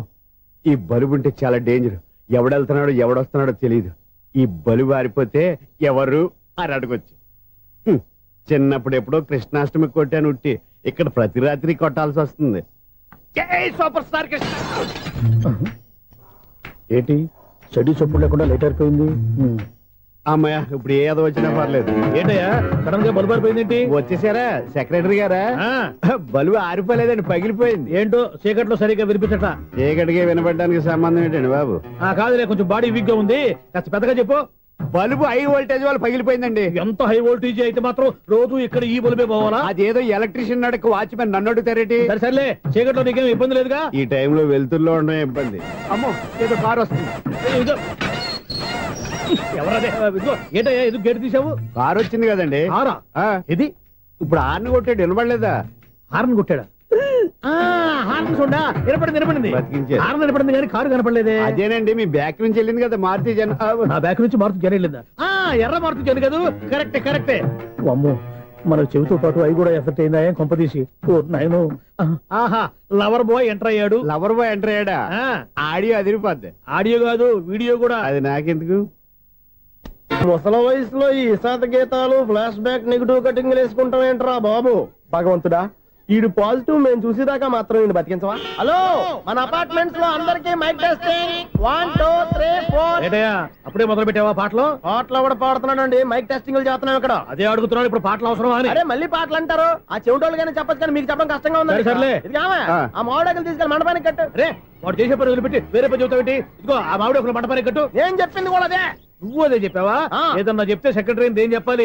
ఈ బలుబు ఉంటే చాలా డేంజర్. ఎవడెళ్తున్నాడో ఎవడొస్తున్నాడో తెలియదు. ఈ బలుబు ఆరిపోతే ఎవరు అని అడగొచ్చు. చిన్నప్పుడు ఎప్పుడో కృష్ణాష్టమి కొట్టాను ఉట్టి, ఇక్కడ ప్రతి రాత్రి కొట్టాల్సి వస్తుంది. Super star Krishna. ఏంటి చెడు చెప్పుడు లేకుండా లేట్ అయిపోయింది? అమ్మయ్య ఇప్పుడు ఏదో వచ్చినా పర్లేదు. ఏంటయ్యా సడన్ గా బల్బు అయిపోయింది? వచ్చేసారా సెక్రటరీ గారా? బల్బు ఆరిపోలేదండి, పగిలిపోయింది. ఏంటో చీకట్లో సరిగ్గా వినిపించట. చీకటికి వినపడడానికి సంబంధం ఏంటండి బాబు? కాదులే, కొంచెం బాడీ వీక్ గా ఉంది, కాస్త పెద్దగా చెప్పు. బల్బు హై వోల్టేజ్ వాళ్ళు పగిలిపోయిందండి. ఎంత హై వోల్టేజ్ అయితే మాత్రం రోజు ఇక్కడ ఈ బల్బే పోవాలా? అదేదో ఎలక్ట్రీషియన్ నడక వాచ్మెన్ నన్ను అడుగుతారేటి? సర్లే, చీకట్లో నీకేం ఇబ్బంది లేదుగా? ఈ టైంలో వెళ్తుల్లో ఉండడం ఇబ్బంది. అమ్మో ఏదో కారు వస్తుంది. ఎవరదే? ఏంటయ్యా ఇది గేట్ తీసావు? కారు వచ్చింది కదండి. కారా? ఇది ఇప్పుడు హార్న్ కొట్టాడు, వినపడలేదా? హార్న్ కొట్టాడా? హార్న్ చూడా వినపడింది. హార్న్ వినపడింది కానీ కారు కనపడలేదే. అదేనండి మీ బ్యాక్ నుంచి వెళ్ళింది కదా మారుతి జన. నా బ్యాక్ నుంచి మారుతి జన వెళ్ళిందా? ఎర్ర మారుతి జన కదా. కరెక్టే. అమ్మో, మన చెవితో పాటు అవి కూడా ఎఫెక్ట్ అయిందా కొంపదీసి? ఆహా, లవర్ బాయ్ ఎంటర్ అయ్యాడు. లవర్ బాయ్ ఎంటర్ అయ్యాడా? ఆడియో అదిరిపోద్ది. ఆడియో కాదు, వీడియో కూడా. అది నాకెందుకు? ముసల వయసులో ఈ ఇసాత గీతాలు, ఫ్లాష్ బ్యాక్, నెగిటివ్ కటింగ్ వేసుకుంటాం ఏంట్రా బాబు? భగవంతుడా, ఈడు పాజిటివ్ మేము చూసేదాకా మాత్రం ఈయన బతికించవా? హలో, మన అపార్ట్మెంట్స్ లో అందరికీ మైక్ టెస్టింగ్ 1 2 3 4. ఏంటయ్యా అప్పుడే మొదలు పెట్టావా పాటలు? పాటలు కూడా పాడుతున్నాడు అండి, మైక్ టెస్టింగ్ చేస్తున్నాం ఇక్కడ. అదే అడుగుతున్నాడు, ఇప్పుడు పాటలు అవసరం అని. అరే మళ్ళీ పాటలు అంటారు, ఆ చెవిటోళ్ళు కానీ చెప్పచ్చు కానీ మీకు చెప్పడం కష్టంగా ఉంది. సర్లే, ఆ మామిడాకులు తీసుకెళ్ళి మండపానికి కట్టు. రే, వాడు చేసే పని వదిలిపెట్టి వేరే పని చెబుతావు. ఇదిగో ఆ మామిడాకులు మండపానికి కట్టు. నేను చెప్పింది కూడా అదే. నువ్వు అదే చెప్పావా? ఏదన్నా చెప్తే సెక్రటరీ ఏం చెప్పాలి?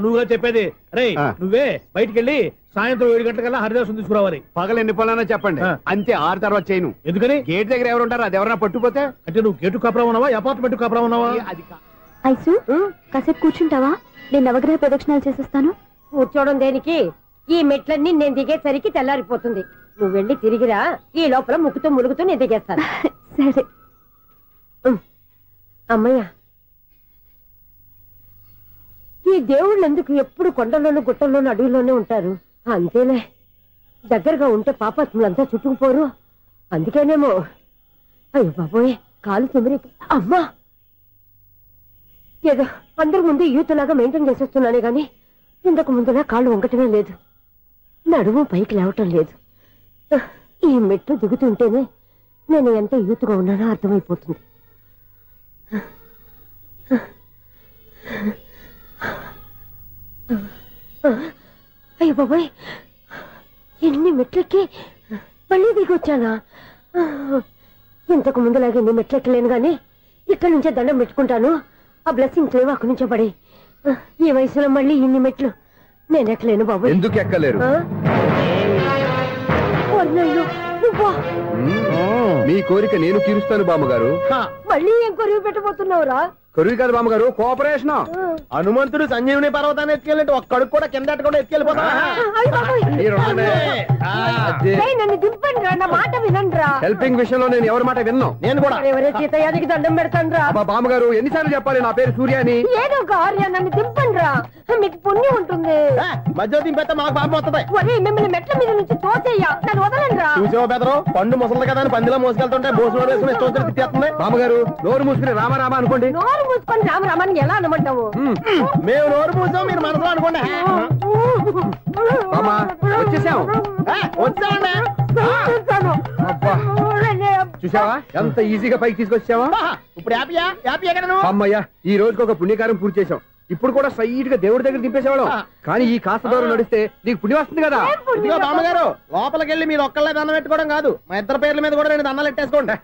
నువ్వుగా చెప్పేది. రే, నువ్వే బయటికి వెళ్ళి సాయంత్రం 7 గంటలకల్లా హరిదాసు తీసుకురావాలి. పగలు ఎన్ని పనులన్నా చెప్పండి, అంతే. 6 తర్వాత చేయను. ఎందుకని? గేట్ దగ్గర ఎవరు ఉంటారు, అది ఎవరన్నా పట్టుపోతే. అంటే నువ్వు గేటు కాపురా ఉన్నావా, అపార్ట్మెంట్ కాపురా ఉన్నావా? ఐసు, కాసేపు కూర్చుంటావా? నేను నవగ్రహ ప్రదక్షిణాలు చేసేస్తాను. కూర్చోవడం దేనికి? ఈ మెట్లన్నీ నేను దిగేసరికి తెల్లారిపోతుంది. నువ్వు వెళ్ళి తిరిగిరా, ఈ లోపల ముక్కుతూ ములుగుతూ నేను దిగేస్తాను. సరే అమ్మయ్య, ఈ దేవుళ్ళు ఎందుకు ఎప్పుడు కొండల్లోనూ గుట్టల్లోనూ అడవిలోనే ఉంటారు? అంతేలే, దగ్గరగా ఉంటే పాపాత్ములంతా చుట్టుకుపోరు. అందుకేనేమో. అయ్యో బాబోయ్, కాలు తిమిరి. అమ్మా, ఏదో అందరి ముందు యూత్లాగా మెయింటైన్ చేసేస్తున్నానే గాని ఇంతకు ముందులా కాళ్ళు వంకటమే లేదు, నడుము పైకి లేవటం లేదు. ఈ మెట్టు దిగుతుంటేనే నేను ఎంత యూత్గా ఉన్నానో అర్థమైపోతుంది. అయ్యో బాబాయ్, ఎన్ని మెట్లెక్కి మళ్ళీ దిగొచ్చానా? ఇంతకు ముందులాగే ఎన్ని మెట్లెక్కలేను గాని ఇక్కడి నుంచే దండం పెట్టుకుంటాను. ఆ బ్లెస్సింగ్ లేవు అక్కడి నుంచో పడి. ఈ వయసులో మళ్ళీ ఇన్ని మెట్లు నేను ఎక్కలేను బాబు. ఎందుకు ఎక్కలేరు? మీ కోరిక నేను తీరుస్తాను బామ్మగారు. మళ్ళీ ఏం కొరివి పెట్టబోతున్నావురా? కొరివి కాదు బామ్మగారు, కోఆపరేషన్. హనుమంతుడు సంజీవుని పర్వతాన్ని ఎత్తుకెళ్ళి ఒక్కడికి కూడా కింద కూడా ఎత్తుకెళ్ళిపోతా. నన్ను దింపండి రా, నా మాట వినండి రా. హెల్పింగ్ విషయంలో నేను ఎవరి మాట విన్నాను. నేను కూడా ఎవరే సీతయ్యానికి దండం పెడతాను రా. బామ్మగారు ఎన్నిసార్లు చెప్పాలి నా పేరు సూర్య అని? ఏదో ఒక ఆర్య, నన్ను దింపండి రా, మీకు పుణ్యం ఉంటుంది. మధ్య దింపేస్తే మాకు పాపం వస్తుంది. ఒరే, మిమ్మల్ని మెట్ల మీద నుంచి తోసేయ్యా, నన్ను వదలండి రా. చూసావా బెదరు, పండు ముసలి కదా అని పందిలో మోసుకెళ్తుంటే భోజనం వేసుకుని ఇష్టం తిట్టేస్తుంది. బామ్మగారు నోరు మూసుకుని రామారామా అనుకోండి. నోరు మూసుకొని రామరామాన్ని ఎలా అనమంటావు? మేము నోరు మూసాం, మీరు మనసులో అనుకోండి. వచ్చేసాం. చూసావా ఎంత ఈజీగా పైకి తీసుకొచ్చావా? ఇప్పుడు అమ్మయ్యా, ఈ రోజుకి ఒక పుణ్యకారం పూర్తి చేసాం. ఇప్పుడు కూడా స్ట్రైట్ గా దేవుడి దగ్గర దింపేసేవాళ్ళం. కానీ ఈ కాస్త దూరం నడిస్తే నీకు పుణ్యం వస్తుంది కదా. ఇదిగో బామ్మగారు, లోపలికి వెళ్ళి మీరు ఒక్కళ్ళే దండం పెట్టుకోవడం కాదు, మా ఇద్దరు పేర్ల మీద కూడా 2 దండాలు పెట్టేసుకోండి.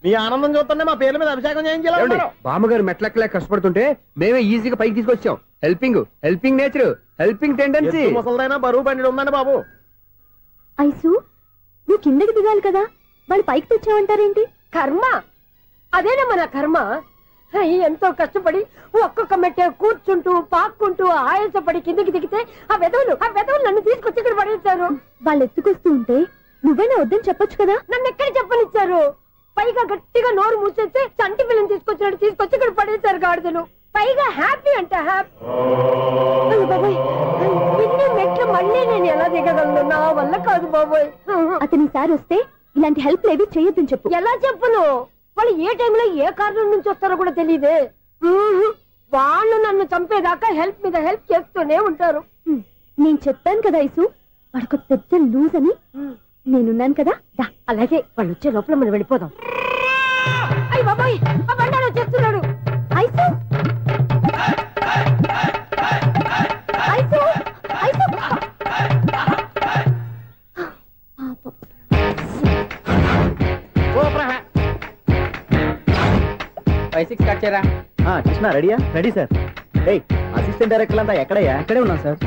మీ ఆనందం చూస్తుంటే మా పేర్ల మీద అభిషేకం చేయించాలి. బామ్మగారు మెట్లెక్కలే కష్టపడుతుంటే మేమే ఈజీగా పైకి తీసుకొచ్చాం. Helping nature, helping tendency. ముసలిదైనా బరువు బండి ఉందండి బాబు. ఐసు, నువ్వు కిందకి దిగాలి కదా, వాళ్ళు పైకి తెచ్చావంటారేంటి? కర్మ, అదేనమ్మా నా కర్మ. ఎంతో కష్టపడి ఒక్కొక్క మెట్టే కూర్చుంటూ పాక్కుంటూ ఆయాసపడి కిందకి దిగితే ఆ వెధవులు నన్ను తీసుకొచ్చి ఇక్కడ పడేశారు. వాళ్ళు ఎత్తుకొస్తూ ఉంటే నువ్వేనా వద్దని చెప్పొచ్చు కదా. నన్ను ఎక్కడ చెప్పనిచ్చారు? పైగా గట్టిగా నోరు మూసేస్తే చంటి పిల్లని తీసుకొచ్చి ఇక్కడ పడేశారు గాడిదలు. పైగా హ్యాపీ అంటే హ్యాపీ. బాబాయ్, ఇన్ని మెట్లు మళ్ళీ నేను ఎలా దిగగలను? నా వల్ల కాదు బాబాయ్. అతని సార్ వస్తే ఇలాంటి హెల్ప్ లేవి చేయొద్దని చెప్పు. ఎలా చెప్పును? వాళ్ళు ఏ టైంలో ఏ కారణం నుంచి వస్తారో కూడా తెలియదే. వాళ్ళు నన్ను చంపేదాకా హెల్ప్ మీద హెల్ప్ చేస్తూనే ఉంటారు. నేను చెప్పాను కదా ఐసు, వాడొక పెద్ద లూజ్ అని. నేనున్నాను కదా. అలాగే, వాళ్ళు వచ్చే లోపల మనం వెళ్ళిపోదాం. అయ్య బాబాయ్, ఆ బండారు వచ్చేస్తున్నాడు. ఐసు బేసిక్స్ కట్ చేయరా. కృష్ణ రెడీయా? Ready sir. ఏయ్ అసిస్టెంట్ డైరెక్టర్ అంతా ఎక్కడయ్యా? ఇక్కడే ఉన్నాం సార్.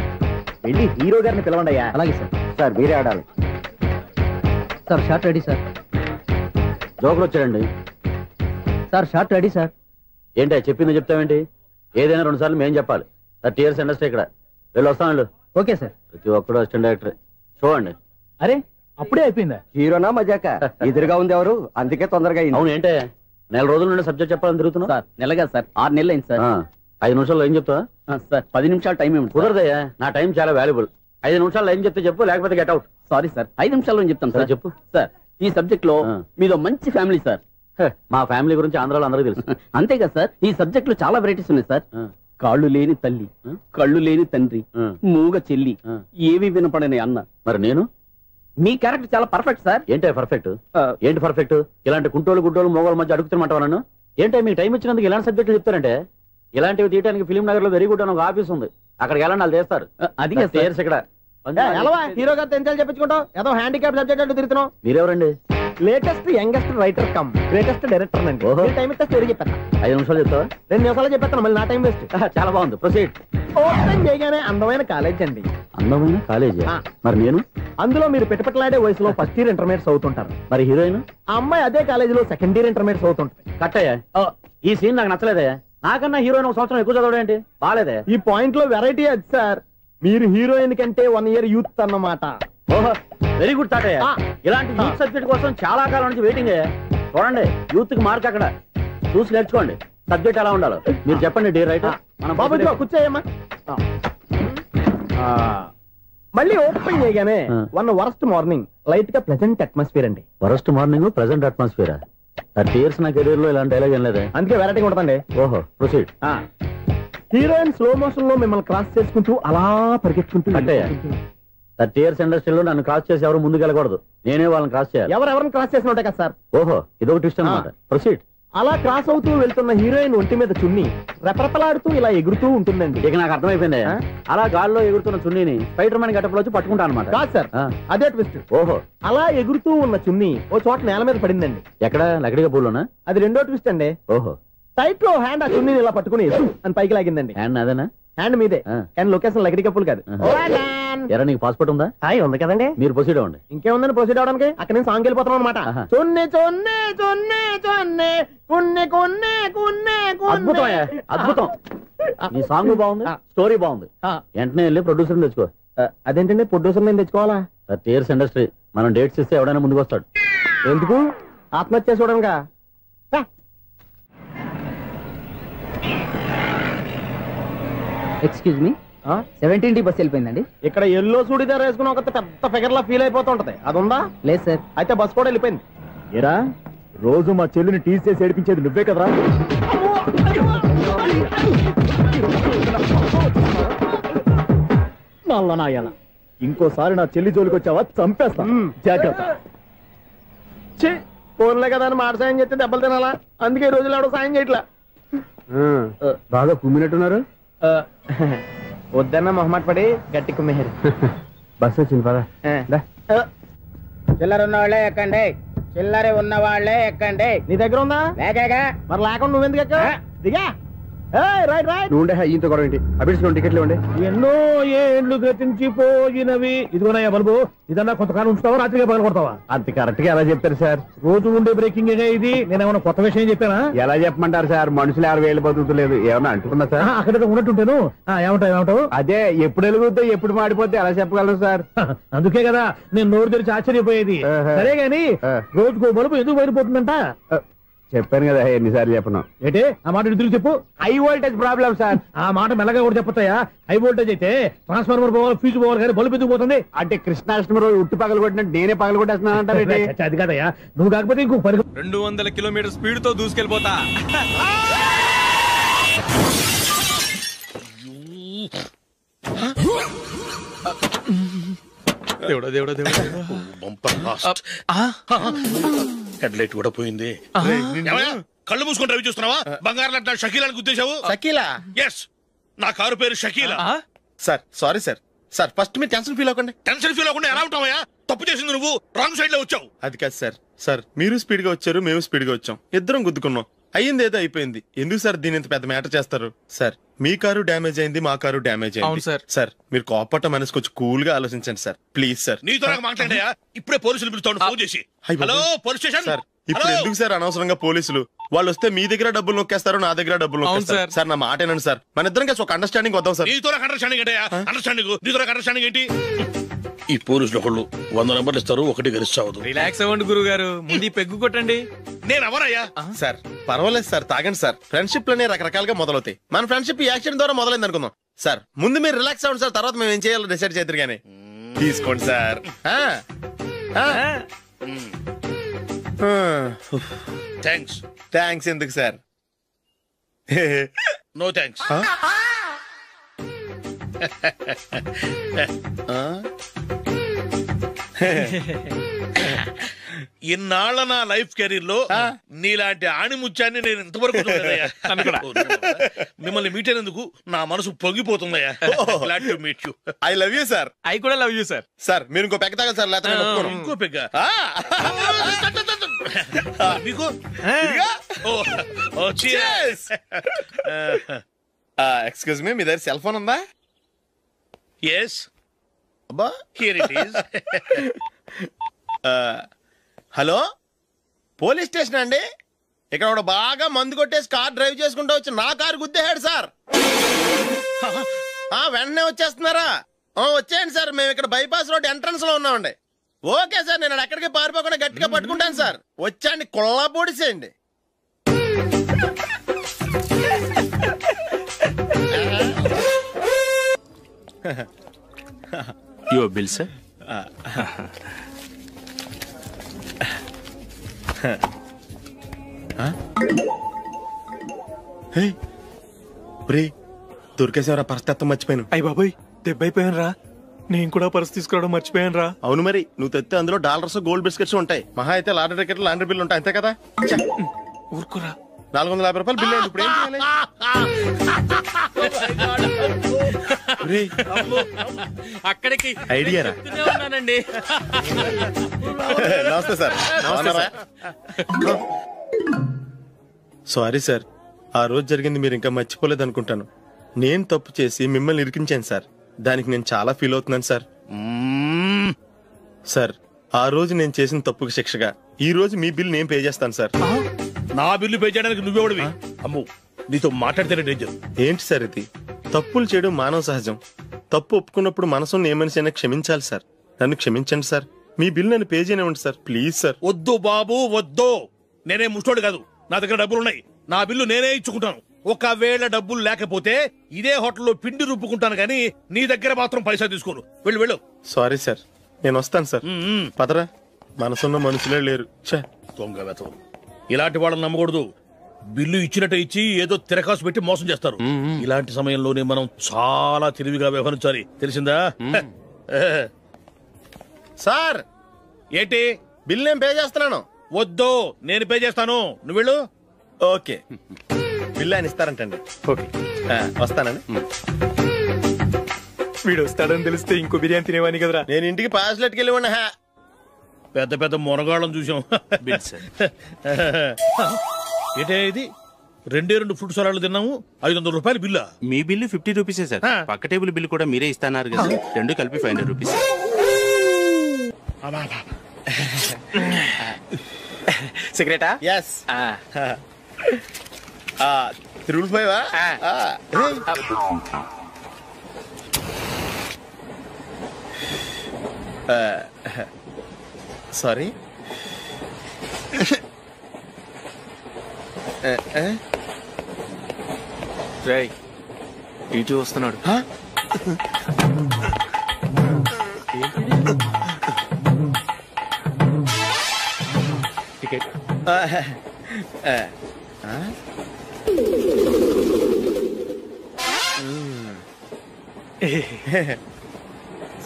వెళ్ళి హీరో గారిని పిలవండి అయ్యా. అలాగే సార్. సార్ మీరే ఆడాలి సార్. Short ready sir. జోకులు వచ్చాడండి సార్. Short ready sir. ఏంటి చెప్పింది చెప్తావేంటి? ఏదైనా 2 సార్లు మేం చెప్పాలి. 30 years ఇండస్ట్రీ ఇక్కడ. వెళ్ళి వస్తాను. Okay sir. ప్రతి ఒక్కడు అసిస్టెంట్ డైరెక్టర్. చూడండి. అరే అప్పుడే అయిపోయిందా? హీరోనా మజాక? ఎదురుగా ఉంది ఎవరు, అందుకే తొందరగా అయింది. అవును ఏంటే 4 రోజుల నుండి సబ్జెక్ట్ చెప్పాలని తిరుగుతున్నా? సార్ నెలగా సార్ 6 నెలలు అయింది సార్. 5 నిమిషాల్లో ఏం చెప్తా సార్? 10 నిమిషాలు టైం ఏమి కుదరదయ్యా, నా టైం చాలా వాల్యుబుల్. 5 నిమిషాల్లో ఏం చెప్తే చెప్పు, లేకపోతే గెట్ అవుట్. సారీ సార్, 5 నిమిషాల్లో చెప్తాను సార్. చెప్పు సార్. ఈ సబ్జెక్ట్ లో మీదో మంచి ఫ్యామిలీ సార్. మా ఫ్యామిలీ గురించి ఆంధ్రాలో అందరికీ తెలుసు. అంతేగా సార్, ఈ సబ్జెక్ట్ లో చాలా వెరైటీస్ ఉన్నాయి సార్. కాళ్ళు లేని తల్లి, కళ్ళు లేని తండ్రి, మూగ చెల్లి, ఏవి వినపడని అన్న. మరి నేను? మీ క్యారెక్టర్ చాలా పర్ఫెక్ట్ సార్. ఏంటే పర్ఫెక్ట్? ఏంటి పర్ఫెక్ట్? ఇలాంటి కుంటోలు గుడ్డోలు మోగోల మధ్య అడుగుతున్నమాట నన్ను. ఏంటంటే మీకు టైం ఇచ్చినందుకు ఇలాంటి సబ్జెక్టులు చెప్తారంటే? ఇలాంటివి తీయడానికి ఫిలిం నగర్ లో వెరీ గుడ్ అని ఒక ఆఫీస్ ఉంది, అక్కడికి వెళ్ళండి, వాళ్ళు చేస్తారు. అది ఇక్కడ హీరో గారు తెంచాలి చెప్పించుకుంటాం. ఏదో హ్యాండిక్యాప్ సబ్జెక్ట్ అంటూ తిరుగుతున్నాం. మీరెవరండి? Latest youngest writer cum greatest director అండి. టైం ఇస్తే స్టోరీ చెప్పాను. 5 నిమిషాలు చెప్తావా? 2 నిమిషాలు చెప్పేస్తాను, మళ్ళీ నా టైం వేస్ట్. చాలా బాగుంది, ప్రొసీడ్. ఓపెన్ చేయగానే అందమైన కాలేజ్ అండి. అందమైన కాలేజీ? మరి నేను? అందులో మీరు పెట్టుపట్లాడే వయసులో ఫస్ట్ ఇయర్ ఇంటర్మీడియట్స్ అవుతుంటారు. మరి హీరోయిన్? ఆ అమ్మాయి అదే కాలేజీలో సెకండ్ ఇయర్ ఇంటర్మీడియట్స్ అవుతుంటారు. కట్టయ్యా, ఈ సీన్ నాకు నచ్చలేదే. నాకన్నా హీరోయిన్ 1 సంవత్సరం ఎక్కువ చదవడం ఏంటి? బాలేదే. ఈ పాయింట్ లో వెరైటీ అది సార్. మీరు హీరోయిన్ కంటే 1 year యూత్ అన్నమాట. ఓహో, వెరీ గుడ్ థాట్. ఇలాంటి యూత్ సబ్జెక్ట్ కోసం చాలా కాలం నుంచి వెయిటింగ్. చూడండి, యూత్ కి మార్క్ అక్కడ చూసి నేర్చుకోండి. సబ్జెక్ట్ ఎలా ఉండాలో మీరు చెప్పండి డియర్ రైటర్. బాబు కూర్చోయమ్మా. మళ్ళీ ఓపెన్ చేయగానే 1 వరస్ట్ మార్నింగ్, లైట్ గా ప్లెజెంట్ అట్మాస్ఫియర్ అండి. Worst morning, pleasant atmosphere. 30 years నా కెరీర్ లో ఇలాంటి డైలాగ్ ఏం లేదే. అందుకే వెరైటీ ఉంటుందండి. ఓహో, ప్రొసీడ్. హీరోయిన్ స్లో మోషన్ లో మిమ్మల్ని క్రాస్ చేసుకుంటూ అలా పరిగెత్తుకుంటూ 30 years ఇండస్ట్రీలో నన్ను క్రాస్ చేసి ఎవరు ముందుకు వెళ్ళకూడదు, నేనే వాళ్ళని క్రాస్ చేయాలి. ఎవరెవరిని క్రాస్ చేసిన ఉంటాయి కదా సార్. ఓహో, ఇదొక ట్విస్ట్ అన్నమాట. ప్రొసీడ్. అలా క్రాస్ అవుతూ వెళ్తున్న హీరోయిన్ ఒంటి మీద చున్ని రెపరెపలాడుతూ ఇలా ఎగురుతూ ఉంటుందండి. ఇక నాకు అర్థమైపోయింది. అలా గాల్లో ఎగురుతున్న చున్నీని స్పైడర్ మ్యాన్ గట్టపులో వచ్చి పట్టుకుంటా అనమాట. కాదు సార్, అదే ట్విస్ట్. ఓహో, అలా ఎగురుతూ ఉన్న చున్ని ఓ చోట నేల మీద పడిందండి. ఎక్కడ? లకడిగా పూలోనా? అది రెండో ట్విస్ట్ అండి. ఓహో, టైట్ లో హ్యాండ్ ఆ చున్నీని ఇలా పట్టుకుని అని పైకి లాగిందండి. హ్యాండ్ అదేనా? హ్యాండ్ మీదే, కానీ లొకేషన్ లకడి కప్పులు కాదు. ఎరా నీకు పాస్పోర్ట్ ఉందా? ఉంది కదండి. మీరు ప్రొసీడ్ అవ్వండి. ఇంకేముందని ప్రొసీడ్ అవడానికి? అక్కడ నేను సాంగ్ వెళ్ళిపోతాను అనమాట. చొన్నే చొన్నే చొన్నే చొన్నే కున్నే కున్నే కున్నే. అద్భుతం, అద్భుతం. నీ సాంగ్ బాగుంది, స్టోరీ బాగుంది. వెంటనే వెళ్ళి ప్రొడ్యూసర్ తెచ్చుకో. అదేంటండి ప్రొడ్యూసర్ నేను తెచ్చుకోవాలా? 30 years ఇండస్ట్రీ, మనం డేట్స్ ఇస్తే ఎవడైనా ముందుకు వస్తాడు. ఎందుకు? ఆత్మహత్య చూడనుగా. Excuse me, 17D bus వెళ్ళిపోయిందండి. ఇక్కడ ఎల్లో చూడిదార్ వేసుకుని ఒక పెద్ద ఫిగర్ లా ఫీల్ అయిపోతుంటది, అది ఉందా? లేదు సార్. అయితే బస్ కూడా వెళ్ళిపోయింది. ఏరా, రోజు మా చెల్లిని టీస్ చేసి ఏడిపించేది నువ్వే కదరా? నల్ల నాయాల, ఇంకోసారి నా చెల్లి జోలికి వచ్చావా చంపేస్తా, జాగ్రత్త. ఫోన్లే కదా అని మాట సాయం చేస్తే దెబ్బలు తినాలా? అందుకే ఈ రోజులు ఎవడో సాయం చేయట్లా. బాగా కుమ్మినట్టున్నారు. వద్దన్న మొహమాట పడి గట్టి కుమ్మేరు. బస్ వచ్చింది పదా. చిల్లర ఉన్న వాళ్ళే ఎక్కండి, చిల్లర ఉన్న వాళ్ళే ఎక్కండి. నీ దగ్గర ఉందా? లేకగా. మరి లేకుండా నువ్వెందుకు ఎక్క? దిగా. Right right. నువ్వు ఈయంతో గొడవ ఏంటి? అభిడ్స్ టికెట్లు ఇవ్వండి. ఎన్నో ఏండ్లు గతించిపోయినవి. ఇదిగోనయ్యా బల్బు, ఇదన్నా కొంతకాలం ఉంచుతావా, రాత్రిగా పగల కొడతావా? అంత కరెక్ట్ గా ఎలా చెప్తారు సార్? రోజు ఉండే బ్రేకింగ్ ఇది. నేనేమన్నా కొత్త విషయం చెప్పానా? ఎలా చెప్పమంటారు సార్? మనుషులు 60 వేలు బతుకుతలేదు, ఏమన్నా అంటున్నా సార్? అక్కడ ఉన్నట్టుంటాను. ఏమంటావు? అదే ఎప్పుడు వెలుగుతో ఎప్పుడు మాడిపోతే ఎలా చెప్పగలరు సార్? అందుకే కదా నేను నోరు తెరిచి ఆశ్చర్యపోయేది. సరే గాని రోజుకో బల్బు ఎందుకు బయటపోతుందంట? చెప్పాను కదా, ఎన్నిసార్లు చెప్పను. ఏంటే ఆ మాట ఇద్దరు చెప్పు. High voltage problem sir. ఆ మాట మెల్లగా కూడా చెప్పొస్తాయా? హై వోల్టేజ్ అయితే ట్రాన్స్ఫార్మర్ పోవాలి, ఫ్యూజ్ పోవాలి, కానీ బల్బు ఎందుకు పోతుంది? అంటే కృష్ణాష్టమి రోజు ఉట్టి పగలు కొట్టినట్టు నేనే పగలు కొట్టేస్తున్నానంటారు. అది కాదయ్యా, నువ్వు కాకపోతే ఇంకో 200 కిలోమీటర్ స్పీడ్ తో దూసుకెళ్ళిపోతా. దేవుడా దేవుడా దేవుడా, బంపర్ లాస్ట్. హెడ్ లైట్ కూడా పోయింది. కళ్ళు మూసుకొని రవి చూస్తున్నావా? బంగారం లాంటి షకీలాని గుర్తించావు? షకీలా? ఎస్, నా కారు పేరు Shakeela. Sir sorry sir. Sir first మీరు టెన్షన్ ఫీల్ అవ్వకండి. టెన్షన్ ఫీల్ అవ్వకుండా ఎలా ఉంటావా? తప్పు చేసింది నువ్వు, రాంగ్ సైడ్ లో వచ్చావు. అది కాదు సార్. సార్ మీరు స్పీడ్ గా వచ్చారు, మేము స్పీడ్ గా వచ్చాం, ఇద్దరం గుద్దుకున్నాం. అయ్యింది ఏదో అయిపోయింది. ఎందుకు సార్ దీని ఇంత పెద్ద మ్యాటర్ చేస్తారు? సార్ మీ కారు డ్యామేజ్ అయింది, మా కారు డ్యామేజ్ అయింది. సార్ మీరు కోపట్ట మనసు కొంచెం కూల్ గా ఆలోచించండి సార్, ప్లీజ్ సార్. నీతో మాట్లాడయా? ఇప్పుడే పోలీసులు పిలుస్తాను, ఫోన్ చేసి. Hello police station. సార్ ఇప్పుడు ఎందుకు సార్ అనవసరంగా పోలీసులు? వాళ్ళు వస్తే మీ దగ్గర డబ్బులు నొక్కేస్తారు, నా దగ్గర డబ్బులు నొక్కేస్తారు. సార్ నా మాట ఏనండి సార్, మన ఇద్దరం కలిసి ఒక అండర్స్టాండింగ్ వద్దాం సార్. నీతో అండర్స్టాండింగ్ ఏంటయ్యా? అండర్స్టాండింగ్ ఏంటి? ఈ పోలీసులు ఒకళ్ళు 100 నెంబర్లు ఇస్తారు, ఒకటి గెలిచావదు. రిలాక్స్ అవ్వండి గురువు గారు, ముందు పెగ్గు కొట్టండి. నేను ఎవరయ్యా? సార్ పర్వాలేదు సార్, తాగండి సార్. ఫ్రెండ్షిప్ లోనే రకరకాలుగా మొదలవుతాయి. మన ఫ్రెండ్షిప్ ఈ యాక్సిడెంట్ ద్వారా మొదలైంది అనుకుందాం. సార్ ముందు మీరు రిలాక్స్ అవ్వండి సార్, తర్వాత మేము ఏం చేయాలో డిసైడ్ చేద్దరు గానీ. తీసుకోండి సార్. థ్యాంక్స్ ఎందుకు సార్? No thanks. ఇన్నాళ్ళ నా లైఫ్ కెరీర్ లో నీలాంటి ఆణిముత్యాన్ని నేను ఇంతవరకు చూడలేదయ్యా. మిమ్మల్ని మీట్ అయినందుకు నా మనసు పొంగిపోతుందయ్యా. Glad to meet you. I love you sir. I కూడా లవ్ యూ సార్. సార్ మీరు ఇంకో పెగ్గ తాగండి సార్, లేకపోతే ఇంకో పెగ్గ మీకు. ఎక్స్క్యూజ్ మీ, మీ దగ్గర సెల్ ఫోన్ ఉందా? ఎస్ అబ్బా, here it is. Hello police station అండి. ఇక్కడ ఒక బాగా మందు కొట్టేసి కార్ డ్రైవ్ చేసుకుంటూ వచ్చి నా కారు గుద్దేశాడు సార్. వెంటనే వచ్చేస్తున్నారా? వచ్చేయండి సార్, మేము ఇక్కడ బైపాస్ రోడ్ ఎంట్రన్స్ లో ఉన్నామండి. ఓకే సార్, నేను ఎక్కడికి పారిపోకుండా గట్టిగా పట్టుకుంటాను సార్. వచ్చాండి, కుళ్ళ పొడిసేయండి. Your bill, sir. దొరికేసేవరా? పరిస్థితి మర్చిపోయాను. అయ్య బాబాయ్, దెబ్బైపోయాను రా. నేను కూడా పర్స్ తీసుకురావడం మర్చిపోయాను రా. అవును మరి, నువ్వు తెస్తే అందులో డాలర్స్ గోల్డ్ బిస్కెట్స్ ఉంటాయి. మహా అయితే లాండ్రీ టికెట్ లాండ్రీ బిల్లు ఉంటాయి, అంతే కదా? ఊరుకురా. 450 రూపాయలు బిల్లు అయింది. ఇప్పుడు ఏం చేయాలి? అక్కడికి ఐడియా రా. ఉన్నానండి. నమస్తే సార్. సారీ సార్, ఆ రోజు జరిగింది మీరు ఇంకా మర్చిపోలేదు అనుకుంటాను. నేను తప్పు చేసి మిమ్మల్ని ఇరికించాను సార్. దానికి నేను చాలా ఫీల్ అవుతున్నాను సార్. సార్ ఆ రోజు నేను చేసిన తప్పుకి శిక్షగా ఈ రోజు మీ బిల్ నేను పే చేస్తాను సార్. నా బిల్లు పే చేయడానికి నువ్వెవడివి? అమ్మో, నీతో మాట్లాడితేనే డేంజర్. ఏంటి సార్ ఇది? తప్పులు చేయడం మానవ సహజం. తప్పు ఒప్పుకున్నప్పుడు మనసుని ఏ మనిషి అయినా క్షమించాలి సార్. నన్ను క్షమించండి సార్. మీ బిల్ నన్ను పే చేయనివ్వండి సార్, ప్లీజ్ సార్. వద్దు బాబు వద్దు, నేనే ముష్టోడు కాదు. నా దగ్గర డబ్బులున్నాయి, నా బిల్లు నేనే ఇచ్చుకుంటాను. ఒకవేళ డబ్బులు లేకపోతే ఇదే హోటల్లో పిండి రుబ్బుకుంటాను, కానీ నీ దగ్గర మాత్రం పైసా తీసుకోను. వెళ్ళు వెళ్ళు. సారీ సార్, నేను వస్తాను సార్. పదరా, మనసున్న మనుషులే లేరు. దొంగ వెతవు, ఇలాంటి వాళ్ళని నమ్మకూడదు. బిల్లు ఇచ్చినట్టు ఇచ్చి ఏదో తిరకాసు పెట్టి మోసం చేస్తారు. ఇలాంటి సమయంలోనే మనం చాలా తెలివిగా వ్యవహరించాలి, తెలిసిందా? సార్ ఏంటి? బిల్ నేను పే చేస్తున్నాను. వద్దు, నేను పే చేస్తాను, నువ్వు వెళ్ళు. ఓకే, బిల్ ఆయన ఇస్తారంటండి. ఓకే, వస్తానండి. వీడు వస్తాడని తెలిస్తే ఇంకో బిర్యానీ తినేవాని కదరా. నేను ఇంటికి పాస్లెట్కి వెళ్ళి ఉన్నా. పెద్ద పెద్ద మునగాళ్ళం చూసాం. ఏటే ఇది? 2 ఫ్రూట్ సలాడ్లు తిన్నాము, 500 రూపాయలు బిల్లా? మీ బిల్లు 50 రూపీసే సార్. పక్క టేబుల్ బిల్లు కూడా మీరే ఇస్తాన్నారు కదా, రెండు కలిపి 500 రూపీస్. సిగరెటా? ఎస్. 3 సారీ. రేయ్, ఇటు వస్తున్నాడు. టికెట్.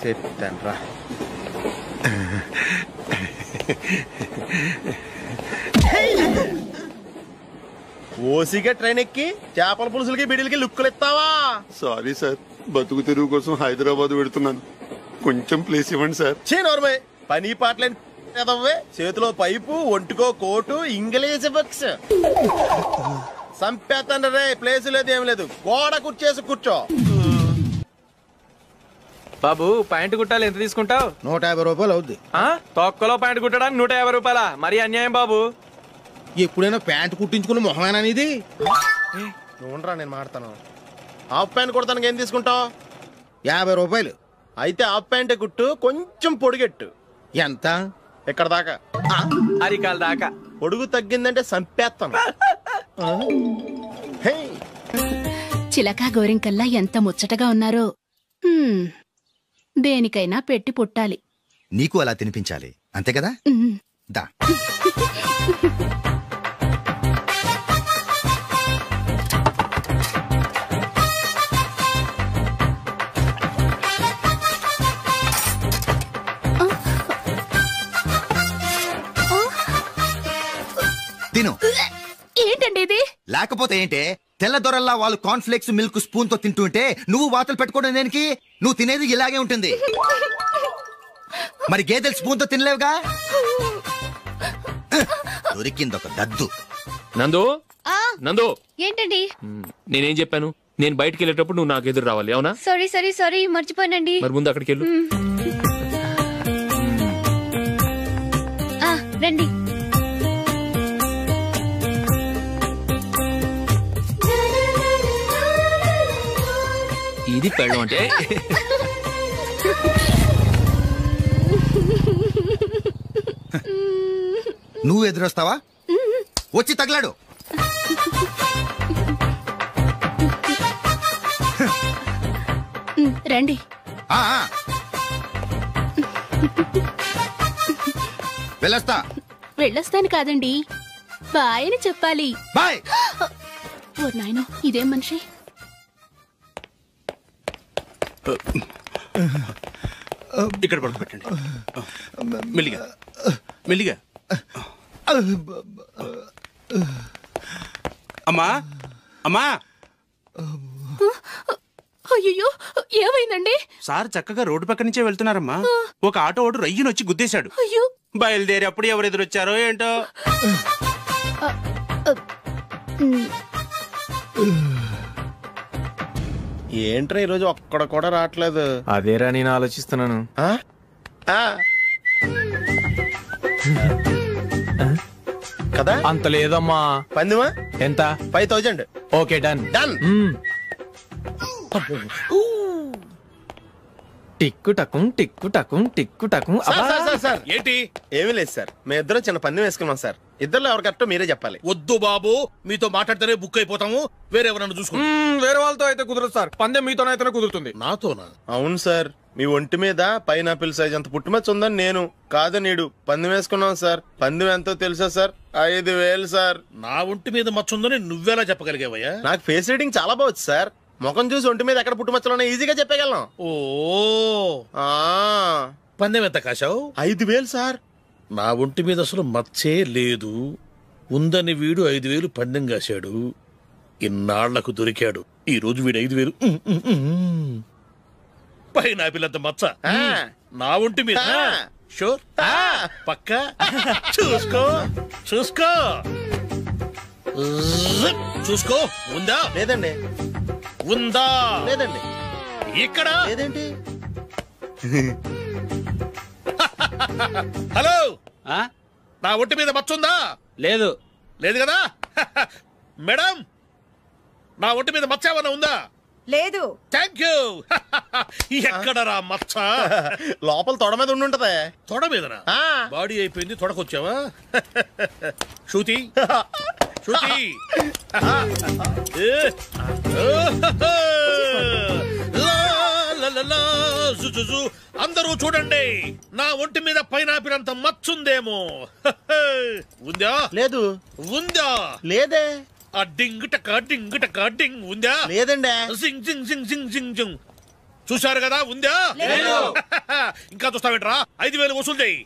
చెప్తాను రా. ఓసిగా ట్రైన్ ఎక్కి చేపల పులుసులకి బిడిలకి లుక్కులు ఇస్తావా? సారీ సార్, బతుకు తెరువు కోసం హైదరాబాద్ పెడుతున్నాను, కొంచెం ప్లేస్ ఇవ్వండి సార్. నోర్మే, పని పాటలేని చేతిలో పైపు, ఒంటికో కోటు, ఇంగ్లీష్ బుక్స్. సంపేతండ్రి రే, ప్లేస్ లేదు ఏం లేదు, గోడ కుర్చేసి కూర్చో. బాబు ప్యాంట్ కుట్టాలి, ఎంత తీసుకుంటావు? 150 రూపాయలు అవుద్ది. తొక్కలో ప్యాంట్ కుట్టడానికి 150 రూపాయల? మరి అన్యాయం బాబు. ఎప్పుడైనా ప్యాంట్ కుట్టించుకున్న మొహమేనా ఇది? నువ్వురా, నేను మాడతాను. హాఫ్ ప్యాంట్ కుడతానికి ఏం తీసుకుంటావు? 50 రూపాయలు. అయితే హాఫ్ ప్యాంటే కుట్టు, కొంచెం పొడిగెట్టు. ఎంత? ఎక్కడ దాకా? అరికాల దాకా. పొడుగు తగ్గిందంటే సంపేస్తాను. చిలకా గోరింకల్లా ఎంత ముచ్చటగా ఉన్నారో. దేనికైనా పెట్టి పుట్టాలి. నీకు అలా తినిపించాలి, అంతే కదా? దా. తిను. ఏంటండి ఇది? లేకపోతే ఏంటే, తెల్ల దొరల్లా వాళ్ళు కార్న్ఫ్లేక్స్ మిల్క్ స్పూన్ తో తింటుంటే నువ్వు వాతలు పెట్టుకోవడం దేనికి? నువ్వు తినేది ఇలాగే ఉంటుంది. మరి గేదెలు స్పూన్ తో తినలేవుగా. దొరికింది ఒక దద్దు. నందు, నందు, ఏంటండి? నేనేం చెప్పాను? నేను బయటికి వెళ్ళేటప్పుడు నువ్వు నాకు ఎదురు రావాలి, అవునా? సారీ మర్చిపోయానండి. మరి ముందు అక్కడికి వెళ్ళు. రండి. ఇది పెళ్ళం అంటే. నువ్వు ఎదురొస్తావా? వచ్చి తగలాడు. రండి. వెళ్ళొస్తాను కాదండి, బాయ్ అని చెప్పాలి. బాయ్. ఓ నాయనో, ఇదేం మనిషి? ఇక్కడ పడుకోబెట్టండి. మెల్లిగా మెల్లిగా. అమ్మా అమ్మా. అయ్యో, ఏమైందండి? సార్ చక్కగా రోడ్డు పక్క నుంచే వెళ్తున్నారమ్మా. ఒక ఆటో ఓడు రయ్యను వచ్చి గుద్దేశాడు. బయలుదేరి అప్పుడు ఎవరు ఎదురొచ్చారో ఏంటో. ఏంట్రా ఈరోజు ఒక్కడ కూడా రావట్లేదు? అదేరా నేను ఆలోచిస్తున్నాను. కదా అంత లేదమ్మా. పందిమా ఎంత? 5000. Okay, done. టిక్కు టకుం టిక్కు టకుం టిక్కు టకుం. సార్ ఏంటి? ఏమీ లేదు సార్, మేము ఇద్దరం చిన్న పందెం వేసుకున్నాం సార్. ఇద్దరు ఎవరు కరెక్టో మీరే చెప్పాలి. వద్దు బాబు, మీతో మాట్లాడితేనే బుక్ అయిపోతాము. వేరే ఎవరన్నా చూసుకుంటాం. వేరే వాళ్ళతో అయితే కుదరదు సార్, పందెం మీతోనైతేనే కుదురుతుంది. నాతోనా? అవును సార్, మీ ఒంటి మీద పైనాపిల్ సైజ్ అంత పుట్టుమచ్చ ఉందని నేను కాదు నీడు పందెం వేసుకున్నాం సార్. పందెం ఎంతో తెలుసా సార్? 5000 సార్. నా ఒంటి మీద మచ్చ ఉందని నువ్వెలా చెప్పగలిగావయ్యా? నాకు ఫేస్ రీడింగ్ చాలా బాగుంది సార్. ముఖం చూసి ఒంటి మీద ఎక్కడ పుట్టుమచ్చలో ఈజీగా చెప్పగలం. ఓ, పందెం ఎంత కాశావు? 5000 సార్. నా ఒంటి మీద అసలు మచ్చే లేదు. ఉందని వీడు 5000 పందెం కాశాడు. ఇన్నాళ్లకు దొరికాడు. ఈ రోజు వీడు 5000. పైనాపిల్ అంత మచ్చ నా ఒంటి మీద. షూర్? పక్క చూసుకో చూసుకో చూసుకో. ఉందా? లేదండి. ఉందా? లేదండి. ఇక్కడ లేదేంటి? హలో, నా ఒంటి మీద మచ్చ ఉందా? లేదు. లేదు కదా? మేడం, నా ఒంటి మీద మచ్చ ఏమన్నా ఉందా? లేదు. Thank you. ఎక్కడరా మచ్చ? లోపల తొడ మీద ఉండుంటదే. తొడ మీదనా? బాడీ అయిపోయింది, తొడకొచ్చావా? శృతి శృతి. అందరూ చూడండి, నా ఒంటి మీద పైనాపిల్ అంత మచ్చుందేమో. ఉందా? లేదు. ఉందా? లేదే. ఆ డింగ్ టక డింగ్ టక డింగ్ ఉందా? లేదండి. జింగ్ జింగ్ జింగ్ జింగ్ జింగ్ జింగ్. చూశారు కదా? ఉందా? ఇంకా చూస్తావేంట్రా? 5000 వసూలు చేయి.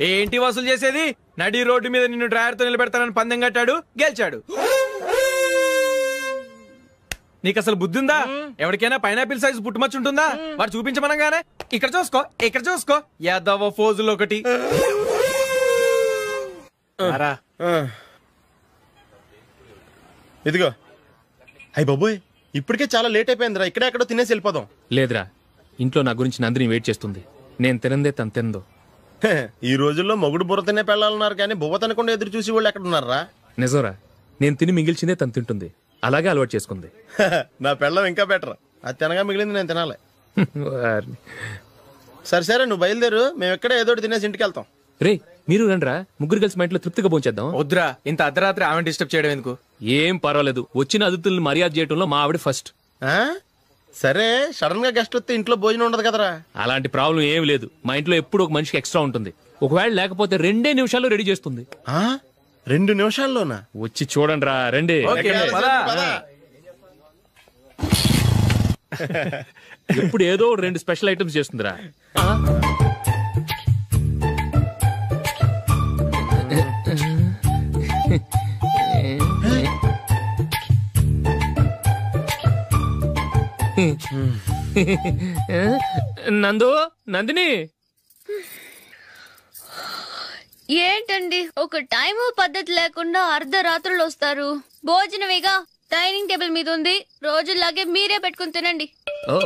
ఏంటి వసూలు చేసేది? నడి రోడ్డు మీద నిన్ను డ్రైవర్ తో నిలబెడతానని పందెం కట్టాడు, గెలిచాడు. నీకు అసలు బుద్ధి ఉందా? ఎవరికైనా పైనాపిల్ సైజ్ పుట్టుమచ్చు ఉంటుందా? వాడు చూపించమనగానే ఇక్కడ చూసుకో ఇక్కడ చూసుకో యాదవ ఫోజులు ఒకటి. ఇదిగో అయ్యి బాబోయ్ ఇప్పటికే చాలా లేట్ అయిపోయిందిరా ఇక్కడే ఎక్కడో తినేసి వెళ్ళిపోదాం. లేదురా, ఇంట్లో నా గురించి నందిని వెయిట్ చేస్తుంది. నేను తినందే తను తిందో. ఈ రోజుల్లో మొగుడు బుర్ర తినే పెళ్ళాలన్నారు కానీ బువ్వ తినకుండా ఎదురు చూసి వాళ్ళు ఎక్కడ ఉన్నారా? నిజంరా, నేను తిని మిగిల్చిందే తను తింటుంది. అలాగే అలవాటు చేసుకుంది. నా పెళ్ళం ఇంకా బెటర్. అది తినగా మిగిలింది నేను తినాలి. సరే సరే నువ్వు బయలుదేరు, మేము ఎక్కడ ఏదో తినేసి ఇంటికి వెళ్తాం. రే మీరు రండిరా, ముగ్గురు కలిసి మా ఇంట్లో తృప్తిగా పోంచేద్దాం. వద్దురా, ఇంత అర్ధరాత్రి ఆమె డిస్టర్బ్ చేయడం ఎందుకు? ఏం పర్వాలేదు, వచ్చిన అతిథుల్ని మర్యాద చేయడంలో మా ఆవిడ ఫస్ట్. సరే సడన్ గా గెస్ట్ వస్తే ఇంట్లో భోజనం ఉండదు కదరా? అలాంటి ప్రాబ్లం ఏం లేదు. మా ఇంట్లో ఎప్పుడు ఒక మనిషికి ఎక్స్ట్రా ఉంటుంది. ఒకవేళ లేకపోతే 2 నిమిషాల్లో రెడీ చేస్తుంది. 2 నిమిషాల్లోనా? వచ్చి చూడండి రా, రండి. ఎప్పుడు ఏదో 2 స్పెషల్ ఐటమ్స్ చేస్తుందిరా. నందు, నందిని, ఏంటండి ఒక టైము పద్ధతి లేకుండా అర్ధరాత్రులు వస్తారు? భోజనమేగా డైనింగ్ టేబుల్ మీద ఉంది, రోజుల్లాగే మీరే పెట్టుకుని తినండి. ఓ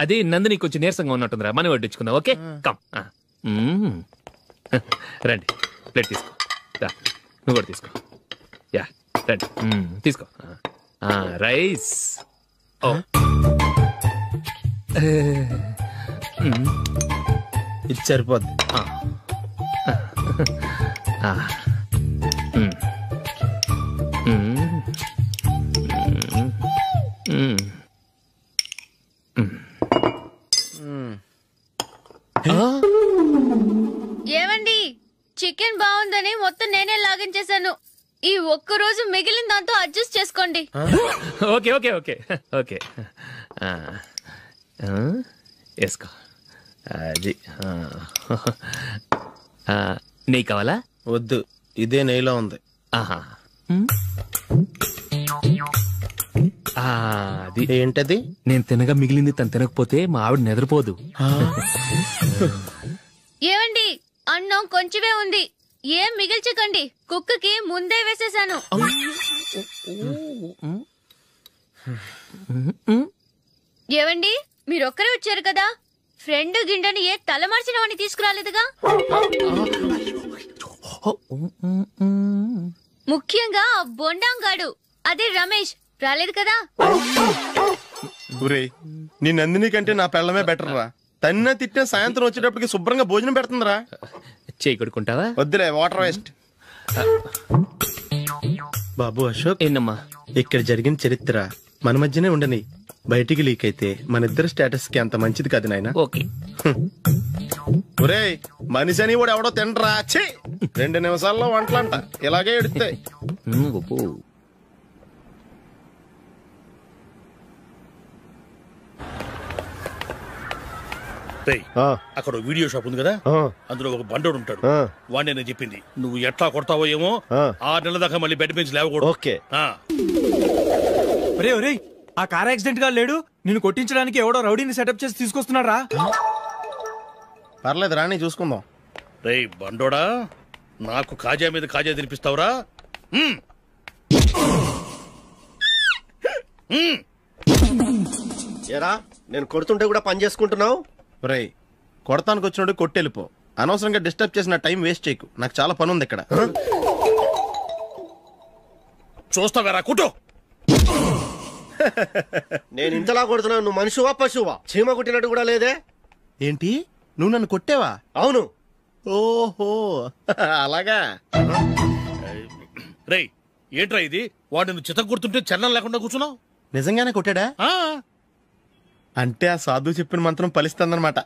అది నందిని కొంచెం నీరసంగా ఉన్నట్టుందిరా, మనం వడ్డించుకుందాం. Okay come. రండి, ప్లేట్ తీసుకో. నువ్వు కూడా తీసుకో. యా రండి, తీసుకో. రైస్. ఇది సరిపోద్ది. ఏమండి, చికెన్ బాగుందని మొత్తం నేనే లాగించేశాను. ఈ ఒక్క రోజు మిగిలిన దాంతో అడ్జస్ట్ చేసుకోండి. ఓకే ఓకే ఓకే ఓకే వేసుకో. అది నెయ్యి కావాలా? వద్దు, ఇదే నెయ్యిలో ఉంది. ఆహా, అది ఏంటది? నేను తినగా మిగిలింది తను తినకపోతే మా ఆవిడ నిద్రపోదు. ఏమండి, అన్నం కొంచెమే ఉంది, ఏం మిగిల్చకండి. కుక్కకి ముందే వేసేసాను. ఏవండి, మీరొక్కరే వచ్చారు కదా, ఫ్రెండ్ గిండెని ఏ తలమార్చిన వాడిని తీసుకురాలేదుగా? ముఖ్యంగా బొండాంగాడు, అదే రమేష్ రాలేదు కదా? నీ నందిని కంటే నా పెళ్ళమే బెటర్ రా. తన్న తిట్టిన సాయంత్రం వచ్చేటప్పటికి శుభ్రంగా భోజనం పెడుతుందిరా. చేయి కొడుకుంటావా? వద్దులే, వాటర్ వేస్ట్. బాబు అశోక్, ఏంటమ్మా ఇక్కడ జరిగిన చరిత్ర మన మధ్యనే ఉండని, బయటికి లీక్ అయితే మన ఇద్దరు స్టేటస్ కి అంత మంచిది కాదు నాయన. ఓకే. ఒరేయ్, మనిషి అని కూడా ఎవడో తినరా. 2 నిమిషాల్లో వంటలంట, ఇలాగే ఎడుతాయి. అక్కడ వీడియో షాప్ ఉంది కదా, అందులో ఒక బండోడు ఉంటాడు. వాడిని నేను చెప్పింది, నువ్వు ఎట్లా కొడతావో ఏమో, 6 నెలల దాకా మళ్ళీ బెడ్ పెంచి లేవకూడదు. ఓకే. ఒరే ఒరే, ఆ కార్ యాక్సిడెంట్ గా లేడు, నిన్ను కొట్టించడానికి ఎవడో రౌడీని సెటప్ చేసి తీసుకొస్తున్నారా? పర్లేదు రాని, చూసుకుందాం. రే బండోడా, నాకు కాజా మీద కాజా తినిపిస్తావురా? ఏరా, నేను కొడుతుంటే కూడా పని చేసుకుంటున్నావు? రేయ్, కొడతానికి వచ్చినట్టు కొట్టెళ్ళిపో. అనవసరంగా డిస్టర్బ్ చేసిన టైం వేస్ట్ చేయకు, నాకు చాలా పని ఉంది ఇక్కడ. చూస్తావేరా కుట్టు. నేను ఇంతలా కొడుతున్నావు, నువ్వు మనిషివా పశువా? చీమ కుట్టినట్టు కూడా లేదే. ఏంటి, నువ్వు నన్ను కొట్టావా? అవును. ఓహో అలాగా. రేయ్ ఏంట్రా ఇది, వాడు నువ్వు చిత్త గుర్తుంటే చలనం లేకుండా కూర్చున్నావు. నిజంగానే కొట్టాడా? అంటే ఆ సాధువు చెప్పిన మంత్రం ఫలిస్తుందన్నమాట.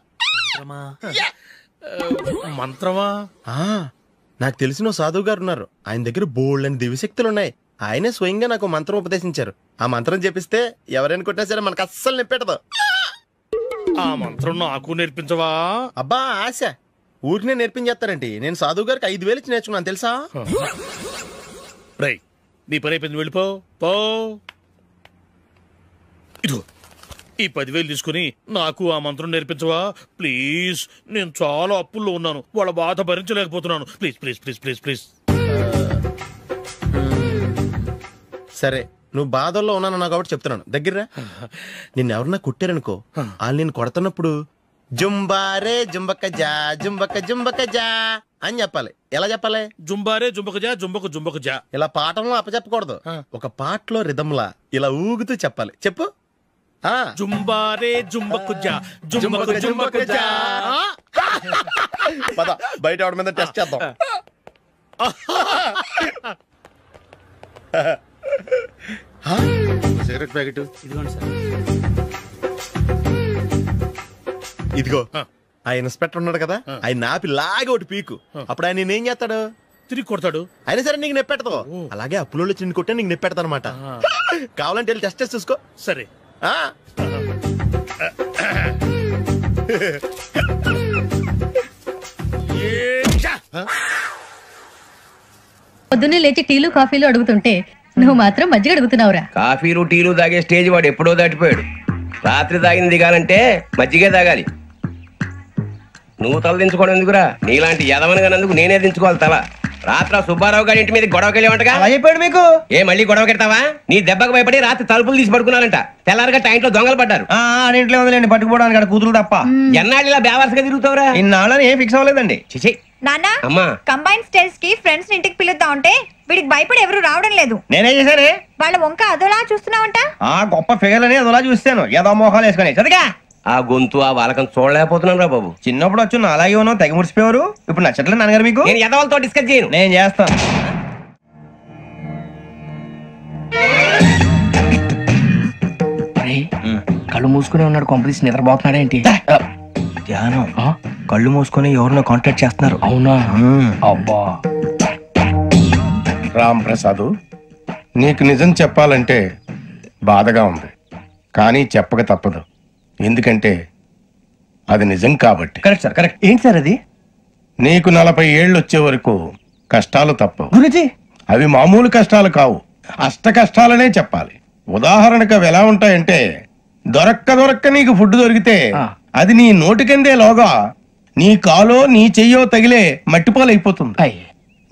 మంత్రమా? నాకు తెలిసిన సాధువు గారు ఉన్నారు, ఆయన దగ్గర బోల్డ్ అని దివ్యశక్తులున్నాయి. ఆయనే స్వయంగా నాకు మంత్రం ఉపదేశించారు. ఆ మంత్రం చెప్పిస్తే ఎవరైనా కొట్టినా సరే మనకు అస్సలు నిప్పెట్టదు. ఆ మంత్రం నాకు నేర్పించవా? అబ్బా ఆశ, ఊరినే నేర్పించేస్తారండి. నేను సాధువు గారికి 5,000 ఇచ్చి నేర్చుకున్నాను తెలుసా? రేయ్, నీ పని అయిపోయింది, వెళ్ళిపో. పో. ఇదిగో ఈ 10,000 తీసుకుని నాకు ఆ మంత్రం నేర్పించవా ప్లీజ్? నేను చాలా అప్పుల్లో ఉన్నాను, వాళ్ళ బాధ భరించలేకపోతున్నాను. Please please please please please. సరే, నువ్వు బాధల్లో ఉన్నాను కాబట్టి చెప్తున్నాను. దగ్గర నిన్ను ఎవరన్నా కుట్టారనుకో, వాళ్ళు నేను కొడుతున్నప్పుడు జుంబారే జుంబక జా జుంబక జుంబక జా అని చెప్పాలి. ఎలా చెప్పాలి? జుంబారే జుంబక జా జుంబక జుంబక జా. ఇలా పాఠంలో అప్పచెప్పకూడదు, ఒక పాటలో రిధంలా ఇలా ఊగుతూ చెప్పాలి. చెప్పు. జుంబారే జుంబకు జా జుంబకు జుంబకు జా. పద బయట ఆవిడ మీద టెస్ట్ చేద్దాం. సిగరెట్ ప్యాకెట్ ఇదిగోండి సార్. ఇదిగో. ఆ ఇన్స్పెక్టర్ ఉన్నాడు కదా, ఆయన నాపి లాగా ఒకటి పీకు. అప్పుడు ఆయన నేనేం చేస్తాడు? తిరిగి కొడతాడు. అయినా సరే నీకు నెప్పెడతావు. అలాగే అప్పులో చిన్న కొట్టే నీకు నెప్పెడతా అనమాట. కావాలంటే వెళ్ళి టెస్ట్ చూసుకో. సరే. పొద్దున్నే లేచి టీలు కాఫీలు అడుగుతుంటే నువ్వు మాత్రం మజ్జిగ అడుగుతున్నావురా. కాఫీలు టీలు తాగే స్టేజ్ వాడు ఎప్పుడో దాటిపోయాడు. రాత్రి తాగింది దిగాలంటే మజ్జిగే తాగాలి. నువ్వు తల దించుకోవడం ఎందుకురా? నీలాంటి యదవనగానందుకు నేనే దించుకోవాలి తల. రాత్రి సుబ్బారావు గారి ఇంటి మీద గొడవకెళ్ళేవంటగా. అలా చెప్పాడు మీకు? ఏ మళ్ళీ గొడవ కెడతావా? నీ దెబ్బకు భయపడి రాత్రి తలుపులు తీసి పడుకున్నారంట. తెల్లారగా టైంట్లో దొంగలు పడ్డారు. ఇంట్లో ఉందిలేండి, పట్టుకుపోవడానికి అక్కడ కూతురు తప్ప. ఎన్నాళ్ళు ఇలా బేవర్స్గా తిరుగుతావురా? ఇన్నాళ్ళని ఏం ఫిక్స్ అవ్వలేదండి. చిచి. నాన్నా, అమ్మా, కంబైన్ స్టైల్స్ కి ఫ్రెండ్స్ ఇంటికి పిలుద్దాం అంటే వీడికి భయపడి ఎవరు రావడం లేదు. నేనేం చేశానే? వాళ్ళ వంక అదోలా చూస్తున్నావంట. ఆ గొప్ప ఫిగర్ అని అదోలా చూస్తాను, ఏదో మోహాలు వేసుకొని. చదిగా ఆ గొంతు ఆ వాలకం చూడలేకపోతున్నాను రా బాబు. చిన్నప్పుడు వచ్చి నా అలాగే ఉన్నావు, తెగ ముడిచిపోయారు. ఇప్పుడు నచ్చట్లేదు నాన్నగారు మీకు? నేను ఎదవలతో డిస్కస్ చేయను. నేను చేస్తాను. కళ్ళు మూసుకునే ఉన్నాడు, కొంపదీసి నిద్రపోతున్నాడేంటి? ధ్యానం. కళ్ళు మూసుకొని ఎవరినో కాంటాక్ట్ చేస్తున్నారు. అవునా? అబ్బా. రామ్ ప్రసాద్, నీకు నిజం చెప్పాలంటే బాధగా ఉంది, కానీ చెప్పక తప్పదు. ఎందుకంటే అది నిజం కాబట్టి. Correct sir, correct. ఏంటి సార్ అది? నీకు 40 ఏళ్ళు వచ్చే వరకు కష్టాలు తప్పవు గురుజీ. అవి మామూలు కష్టాలు కావు, అష్ట కష్టాలనే చెప్పాలి. ఉదాహరణకు అవి ఎలా ఉంటాయంటే, దొరక్క నీకు ఫుడ్ దొరికితే అది నీ నోటికందే లోగా నీ కాలో నీ చెయ్యో తగిలే మట్టిపాలైపోతుంది.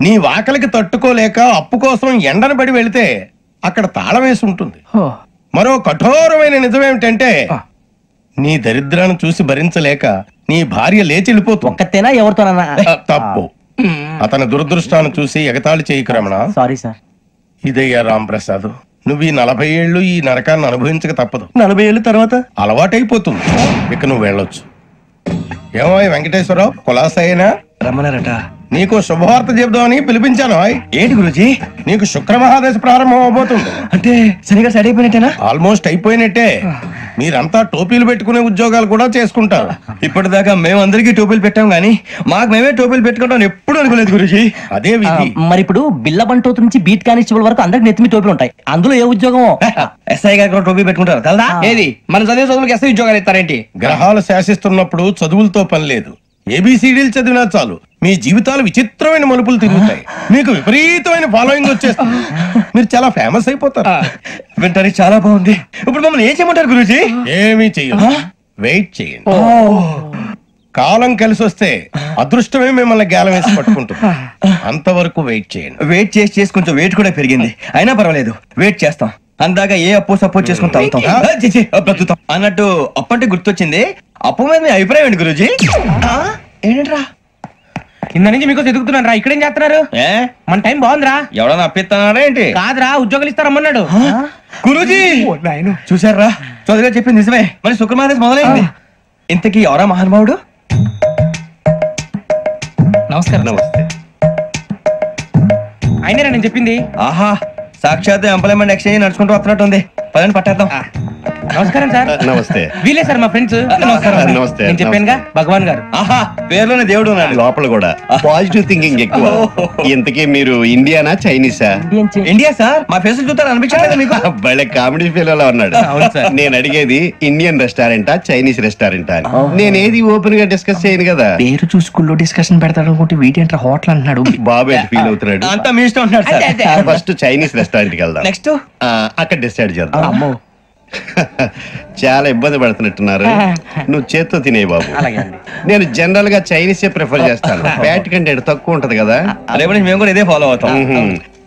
నీ వాకలికి తట్టుకోలేక అప్పు కోసం ఎండను పడి వెళితే అక్కడ తాళం వేసి ఉంటుంది. మరో కఠోరమైన నిజమేమిటంటే, నీ దరిద్రాన్ని చూసి భరించలేక నీ భార్య లేచి వెళ్ళిపోతుంది. ఒక్కతేనా ఎవరితోనన్నా? తప్పు. అతని దురదృష్టాన్ని చూసి ఎగతాళి చేయకు రమణ. Sorry sir. ఇదయ్యా రాంప్రసాద్, నువ్వు ఈ 40 ఏళ్ళు ఈ నరకాన్ని అనుభవించక తప్పదు. 40 ఏళ్ళు తర్వాత అలవాటైపోతుంది. ఇక నువ్వు వెళ్ళొచ్చు. ఏమో వెంకటేశ్వరరావు, కులాసైనా రమ్మన్నారట. నీకు శుభవార్త చెబుదామని పిలిపించాను. ఏంటి గురుజీ? నీకు శుక్రమహాదశ ప్రారంభం అవబోతుంది. అంటే సరిగా సెట్ అయిపోయినట్టేనా? ఆల్మోస్ట్ అయిపోయినట్టే. మీరంతా టోపీలు పెట్టుకునే ఉద్యోగాలు కూడా చేసుకుంటారు. ఇప్పటిదాకా మేమందరికీ టోపీలు పెట్టాం గానీ మాకు మేమే టోపీలు పెట్టుకుంటాం ఎప్పుడు అనుకోలేదు గురుజీ. అదే విధి. మరి ఇప్పుడు బిల్ల బంటోతు నుంచి బీట్ కానిస్టేబుల్ వరకు అందరికి నెత్తిమి టోపీలు ఉంటాయి. అందులో ఏ ఉద్యోగం? ఎస్ఐ గారు కూడా టోపీ పెట్టుకుంటారు తెలదా? ఏది మన చదివే చదువులకు ఎస్ఐ ఉద్యోగాలు ఇస్తారేంటి? గ్రహాలు శాసిస్తున్నప్పుడు చదువులతో పని లేదు. ఏబిసిడీలు చదివినా చాలు మీ జీవితాలు విచిత్రమైన మలుపులు తిరుగుతాయి. మీకు విపరీతమైన ఫాలోయింగ్ వచ్చేస్తుంది. మీరు చాలా ఫేమస్ అయిపోతారు. వింటానికి చాలా బాగుంది. ఇప్పుడు మమ్మల్ని ఏం చేయమంటారు గురూజీ? ఏమీ చెయ్యదు, వెయిట్ చేయండి. కాలం కలిసి వస్తే అదృష్టమే మిమ్మల్ని గేలం వేసి పట్టుకుంటుంది. అంతవరకు వెయిట్ చేయండి. వెయిట్ చేసి కొంచెం వెయిట్ కూడా పెరిగింది. అయినా పర్వాలేదు, వెయిట్ చేస్తాం. అందాక ఏ అప్పు సపోర్ట్ చేసుకుని తాగుతాం, బ్రతుకుతాం అన్నట్టు. అప్పు అంటే గుర్తొచ్చింది, అప్పు మీద మీ అభిప్రాయం ఏంటి గురూజీ? ఏంటరా కింద నుంచి మీకు ఎదుగుతున్నాను రా. ఇక్కడేం చేస్తున్నారు? మన టైం బాగుందిరా. ఎవడన్నా అప్పిస్తున్నారా ఏంటి? కాదురా, ఉద్యోగాలు ఇస్తారమ్మన్నాడు గురూజీ. చూసారా, చదువుగా చెప్పింది నిజమే. మరి శుక్రమాదేశ్ మొదలైంది. ఇంతకీ ఎవరా మహానుభావుడు? నమస్కారం. నమస్తే. అయినరా నేను చెప్పింది? ఆహా, సాక్షాత్ ఎంప్లాయ్మెంట్ ఎక్స్చేంజ్ నడుచుకుంటూ వస్తున్నట్టు ఉంది. పదండి పట్టేద్దాం. నమస్కారం సార్. నమస్తే. వీలే సార్ మా ఫ్రెండ్స్. నమస్తే. నేను చెప్పానుగా భగవాన్ గారు. ఆహా, పేర్లోనే దేవుడు ఉన్నాడు. లోపల కూడా పాజిటివ్ థింకింగ్ ఎక్కువ. ఇంతకీ మీరు ఇండియానా చైనీసా? India sir. మా ఫేస్ చూస్తారు అనిపించలేదు మీకు? భలే కామెడీ ఫీల్ అలా ఉన్నాడు. నేను అడిగేది ఇండియన్ రెస్టారెంటా చైనీస్ రెస్టారెంటా అని. నేనేది ఓపెన్ గా డిస్కస్ చేయను కదా. పేరు చూసుకుల్లో డిస్కషన్ పెడతాడు అనుకుంటే వీటి అంటే హోటల్ అంటున్నాడు. బాబు ఎట్ ఫీల్ అవుతున్నాడు? అంతా మీ ఇష్టం ఉంటున్నాడు సార్. ఫస్ట్ చైనీస్ రెస్టారెంట్ కి వెళ్దాం. నెక్స్ట్ అక్కడ డిసైడ్ చేద్దాం. చాలా ఇబ్బంది పడుతున్నట్టున్నారు. నువ్వు చేత్తో తినే బాబు. నేను జనరల్ గా చైనీసే ప్రిఫర్ చేస్తాను. ఫ్యాట్ కంటెంట్ తక్కువ ఉంటది కదా. మేము కూడా ఇదే ఫాలో అవుతాం.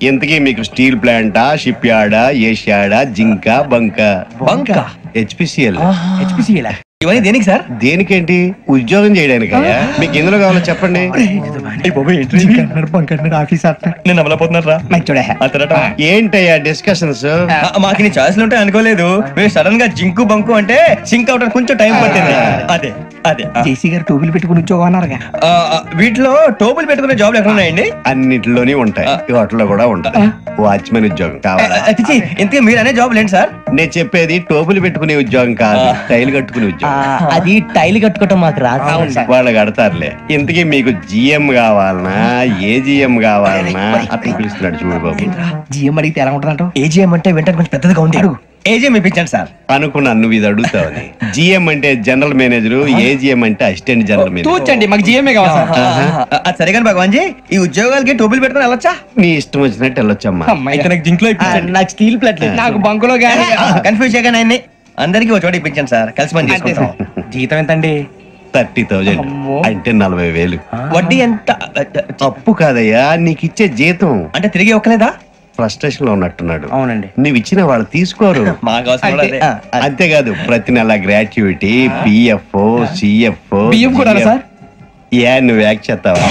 ఇంతకీ మీకు స్టీల్ ప్లాంటా, షిప్ యార్డా, ఏషియాడా, జింక, బంకా? హెచ్పిసిఎల్. ఇవన్నీ దేనికి సార్? దేనికేంటి? ఉద్యోగం చేయడానికి. మీకు ఎందులో కావాలో చెప్పండి. ఏంటయ్యా డిస్కషన్స్? మాకు నీ ఛాయిస్లు ఉంటాయి అనుకోలేదు. మీరు సడన్ గా జింకు బంకు అంటే సింక్ అవడానికి కొంచెం టైం పట్టింది. అదే అదే జేసీ గారు టోపులు పెట్టుకుని ఉద్యోగం అన్నారుగా. వీటిలో టోపులు పెట్టుకునే జాబ్లు ఎక్కడ ఉన్నాయండి? అన్నిటిలోనే ఉంటాయి. వాటిలో కూడా ఉంటాయి. వాచ్మెన్ ఉద్యోగం కావాలా? ఇంతకీ మీరు అనే జాబ్ ఏంటి సార్? నేను చెప్పేది టోపులు పెట్టుకునే ఉద్యోగం కాదు, టైల్ కట్టుకునే ఉద్యోగం. అది టైల్ కట్టుకోవటం మాకు రాదు. వాళ్ళు కడతారులే. ఇంతకీ మీకు జిఎం కావాలనా, ఏజిఎం కావాలనా? అతను పిలుస్తున్నాడు చూడు బాబు. జిఎం అడిగితే ఎలా ఉంటుందంట? ఏజిఎం అంటే వెంటనే కొంచెం పెద్దగా ఉంది. ఏజిఎం ఇప్పించండి సార్. అనుకున్నాను నువ్వు ఇది అడుగుతావని. జిఎం అంటే జనరల్ మేనేజర్, ఏజిఎం అంటే అసిస్టెంట్ జనరల్ మేనేజర్. చూచండి, మాకు జిఎంఏ కావాలి సార్. అది సరే కానీ భగవాన్ జీ, ఈ ఉద్యోగాలకి టోపులు పెట్టుకుని వెళ్ళొచ్చా? నీ ఇష్టం వచ్చినట్టు వెళ్ళొచ్చమ్మా. అయితే నాకు జింక్ లో నాకు స్టీల్ ప్లేట్, నాకు బంకులో కన్ఫ్యూజ్ చేయగానే ఆయన్ని అందరికి ఒక చోట ఇప్పించండి సార్. కలిసి పని చేసుకుంటాం. జీతం ఎంతండి? 30,000 అంటే 40,000. వడ్డీ ఎంత? అప్పు కాదయ్యా, నీకు ఇచ్చే జీతం. అంటే తిరిగి ఒక్కలేదా? ఫ్రస్ట్రేషన్ లో ఉన్నట్టున్నాడు. అవునండి. నువ్వు ఇచ్చిన వాళ్ళు తీసుకోరు. అంతేకాదు ప్రతి నెల గ్రాట్యుటీ, పిఎఫ్, సిఎఫ్. ఏ నువ్వు యాక్ట్ చేస్తావా?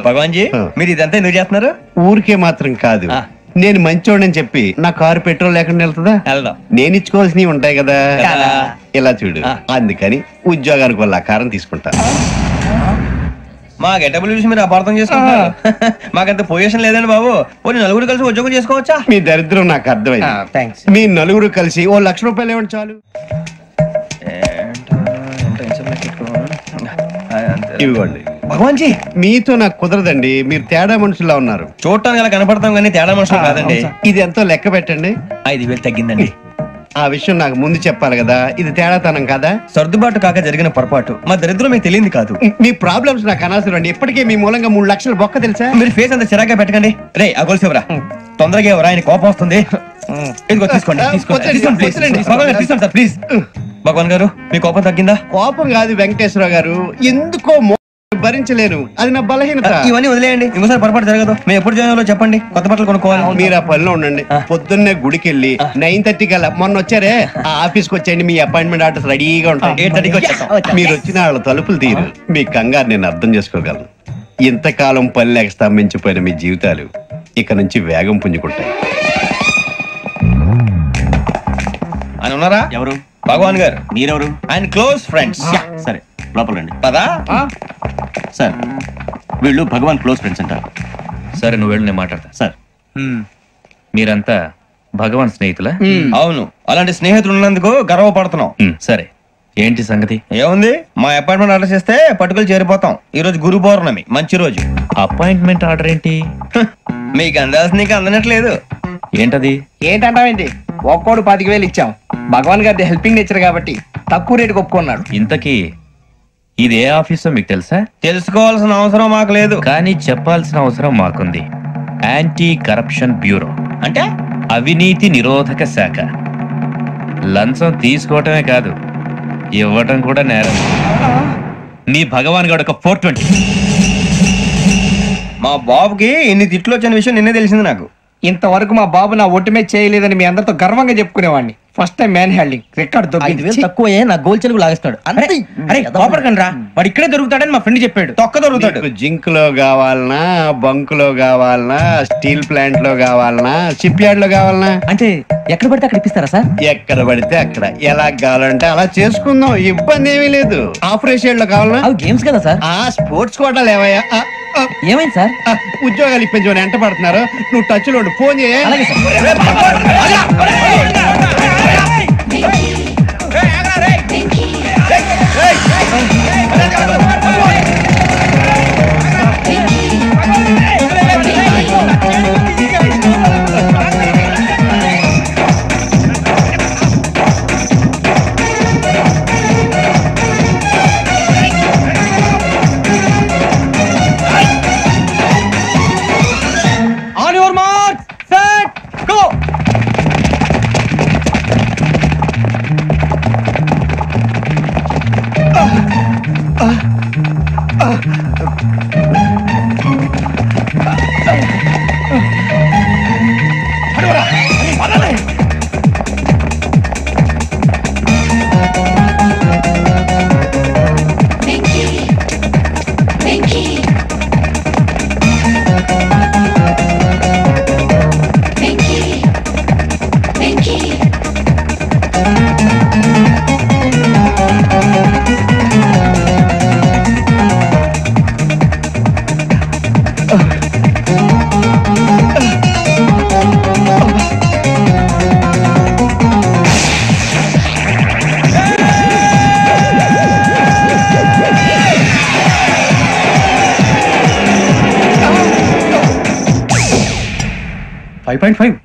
భగవాన్ జీ, మీరు ఇదంతా ఎందుకు చేస్తున్నారు? ఊరికే మాత్రం కాదు, నేను మంచోడని చెప్పి నా కారు పెట్రోల్ లేకుండా వెళ్తుందా? నేను ఇచ్చుకోవాల్సినవి ఉంటాయి కదా. ఇలా చూడు, అందుకని ఉద్యోగానికి వాళ్ళ ఆకారం తీసుకుంటా. మా గెటబుల్ చూసి మీరు అపార్థం చేసుకుంటారు. మాకంత పొజిషన్ లేదండి బాబు. పోనీ నలుగురు కలిసి ఉద్యోగం చేసుకోవచ్చా? మీ దరిద్రం నాకు అర్థమైంది. మీ నలుగురు కలిసి ఓ 1,00,000 రూపాయలు ఇవ్వండి చాలు. ఇవ్వండి. భగవాన్ జీ, మీతో నాకు కుదరదండి. మీరు తేడా మనుషుల్లా ఉన్నారు. చూడటానికి అలా కనపడతాం కానీ తేడా మనుషులు కాదండి. ఇది ఎంతో లెక్క పెట్టండి. 5,000 తగ్గిందండి. ఆ విషయం నాకు ముందు చెప్పాలి కదా. ఇది తేడాతనం కదా? సర్దుబాటు కాక జరిగిన పొరపాటు. మా దరిద్రం మీకు తెలియదు కాదు. మీ ప్రాబ్లమ్స్ నాకు అనవసరం అండి. ఇప్పటికే మీ మూలంగా 3 లక్షలు బొక్క తెలుసా? మీరు ఫేస్ అంత చిరాగ్గా పెట్టకండి. రే ఆ గొలుసు ఎవరా? తొందరగా ఎవరా? ఆయన కోపం వస్తుంది. ఇదిగో తీసుకోండి. తీసుకోండి సార్ ప్లీజ్. భగవాన్ గారు, మీ కోపం తగ్గిందా? కోపం కాదు వెంకటేశ్వరరావు గారు, ఎందుకో భరించలేను. అది నా బలహీనత. ఇవన్నీ వదిలేయండి, ఇంకోసారి పొరపాటు జరగదు. మేము ఎప్పుడు జాయిన్ చెప్పండి, కొత్త బట్టలు కొనుక్కోవాలి. మీరు ఆ పనిలో ఉండండి. పొద్దున్నే గుడికి వెళ్ళి 9:30 కల్లా, మొన్న వచ్చారే ఆ ఆఫీస్కి వచ్చేయండి. మీ అపాయింట్మెంట్ ఆర్డర్స్ రెడీగా ఉంటాయి. 8:30కి వచ్చేస్తాం. మీరు వచ్చిన వాళ్ళ తలుపులు తీరు. మీ కంగారు నేను అర్థం చేసుకోగలను. ఇంతకాలం పని లేక స్తంభించిపోయిన మీ జీవితాలు ఇక నుంచి వేగం పుంజుకుంటాయి. ఆయన ఉన్నారా? ఎవరు? భగవాన్ గారు. మీరెవరు? ఆయన క్లోజ్ ఫ్రెండ్స్. సరే లోపల రండి. పదా సార్, వీళ్ళు భగవాన్ క్లోజ్ ఫ్రెండ్స్ అంటారు. సరే నువ్వు వెళ్ళు, నేను మాట్లాడతా. సార్, మీరంతా భగవాన్ స్నేహితులా? అవును, అలాంటి స్నేహితులు ఉన్నందుకు గర్వపడుతున్నాం. సరే, ఏంటి సంగతి? ఏముంది, మా అపాయింట్మెంట్ ఆర్డర్ చేస్తే పట్టుకులు చేరిపోతాం. ఈ రోజు గురు పౌర్ణమి, మంచి రోజు. అపాయింట్మెంట్ ఆర్డర్ ఏంటి? మీకు అందాల్సి నీకు అందనట్లేదు. ఏంటది? ఏంటంటావేంటి? ఒక్కోడు 10,000 ఇచ్చాం. భగవాన్ గారి హెల్పింగ్ నేచర్ కాబట్టి తక్కువ రేటుకి ఒప్పుకున్నాడు. ఇంతకీ ఇది ఏ ఆఫీసో మీకు తెలుసా? తెలుసుకోవాల్సిన అవసరం మాకు లేదు, కానీ చెప్పాల్సిన అవసరం మాకుంది. యాంటీ కరప్షన్ బ్యూరో, అంటే అవినీతి నిరోధక శాఖ. లంచం తీసుకోవటమే కాదు, ఇవ్వటం కూడా నేరం. మీ భగవాన్ గారు ఒక 420. మా బాబుకి ఇన్ని తిట్లు వచ్చిన విషయం నిన్నే తెలిసింది నాకు. ఇంతవరకు మా బాబు నా ఒట్టుమే చేయలేదని మీ అందరితో గర్వంగా చెప్పుకునేవాడిని. First time man handing record తక్కువ నా గోల్ చెలుగు లాగేస్తాడు. అరే కోపడకండి రా, వాడు ఇక్కడే దొరుకుతాడని మా ఫ్రెండ్ చెప్పాడు. తొక్క దొరుకుతాడు. జింక్ లో కావాలనా, బంక్ లో కావాలనా, స్టీల్ ప్లాంట్ లో కావాలనా, షిప్ యార్డ్ లో కావాలనా? అంటే ఎక్కడ పడితే అక్కడ ఇప్పిస్తారా సార్? ఎక్కడ పడితే అక్కడ, ఎలా కావాలంటే అలా చేసుకుందాం. ఇబ్బంది ఏమీ లేదు. ఆపరేషన్ లో కావాలనా? అవి గేమ్స్ కదా సార్. ఆ స్పోర్ట్స్ కోటాలు ఏమయ్యా? ఏమైంది సార్? ఉద్యోగాలు ఇప్పించమని ఎంట పడుతున్నారు. నువ్వు టచ్ లో ఫోన్ చేయ.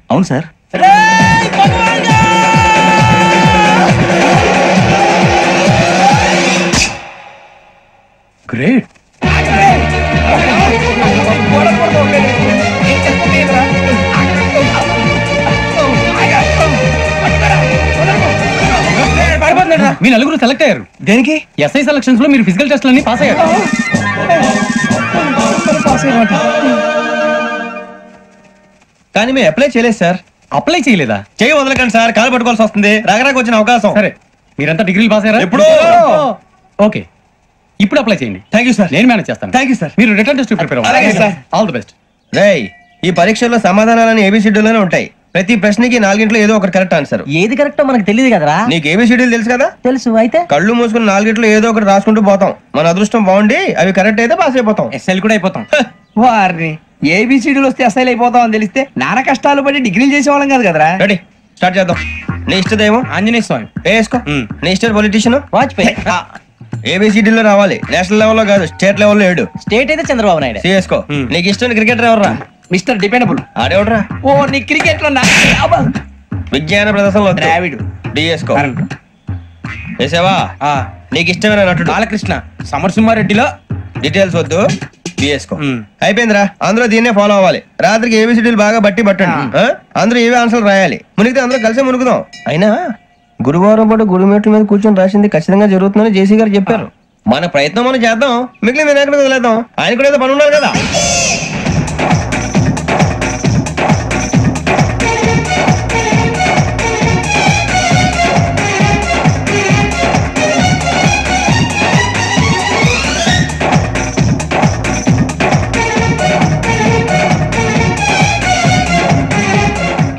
అవును సార్. గ్రేట్. మీ నలుగురు సెలెక్ట్ అయ్యారు. దేనికి? ఎస్ఐ సెలక్షన్స్ లో మీరు ఫిజికల్ టెస్ట్ అన్ని పాస్ అయ్యారు. కానీ మేము అప్లై చేయలేదు సార్. అప్లై చేయలేదా? చేయి వదలకండి సార్, కాలు పట్టుకోవాల్సి వస్తుంది. రాగరాకు వచ్చిన అవకాశం. సరే, మీరంతా డిగ్రీలు పాస్ అయ్యారా? ఎప్పుడు? ఓకే, ఇప్పుడు అప్లై చేయండి. Thank you sir. నేను మేనేజ్ చేస్తాను. Thank you sir. మీరు రిటర్న్ టెస్ట్ ప్రిపేర్ అలాగే అవ్వాలి. సార్. All the best. రేయ్, ఈ పరీక్షల్లో సమాధానాలని ఏబిసిడ్యూల్లోనే ఉంటాయి. ప్రతి ప్రశ్నకి 4 ఏదో ఒకటి కరెక్ట్ ఆన్సర్. ఏది కరెక్టో మనకు తెలియదు కదరా. నీకు ఏబిసిడ్యూల్ తెలుసు కదా? తెలుసు. అయితే కళ్ళు మూసుకుని 4 ఏదో ఒకటి రాసుకుంటూ పోతాం. మన అదృష్టం బాగుండి అవి కరెక్ట్ అయితే పాస్ అయిపోతాం. ఎస్ఎల్ కూడా అయిపోతాం. వారిని ఏబిసిడీలు వస్తే ఎస్ఐలు అయిపోతాం అని తెలిస్తే నాన్న కష్టాలు పడి డిగ్రీలు చేసేవాళ్ళం కాదు కదరా. రెడీ, స్టార్ట్ చేద్దాం. నీ ఇష్టదేమో ఆంజనేయ స్వామి. వేసుకో. నీ ఇష్ట పొలిటీషియన్ వాజ్పేయి. ఏబిసిడీలో రావాలి, నేషనల్ లెవెల్లో కాదు, స్టేట్ లెవెల్లో 7. స్టేట్ అయితే చంద్రబాబు నాయుడు. సిఎస్కో. నీకు ఇష్టం క్రికెటర్ ఎవర్రా? Mister dependable. ఆడేవడరా? ఓ నీ క్రికెట్ లో విజ్ఞాన ప్రదర్శనలో ద్రావిడు. డిఎస్కో. వేసావా? నీకు ఇష్టమైన నటుడు? బాలకృష్ణ. సమరసింహారెడ్డిలో డీటెయిల్స్ వద్దు, బిఎస్కో. అయిపోయిందిరా, అందరూ దీన్నే ఫాలో అవ్వాలి. రాత్రికి ఏబిసిడీలు బాగా బట్టి పట్టండి. అందరూ ఏవే ఆన్సర్లు రాయాలి. మునిగితే అందరూ కలిసి మునుగుదాం. అయినా గురువారం పాటు గురుమేట్ల మీద కూర్చొని రాసింది ఖచ్చితంగా జరుగుతుందని జేసీ గారు చెప్పారు. మన ప్రయత్నం మనం చేద్దాం, మిగిలిన వినాయకుడు వదిలేద్దాం. ఆయన కూడా ఏదో పని ఉన్నారు కదా.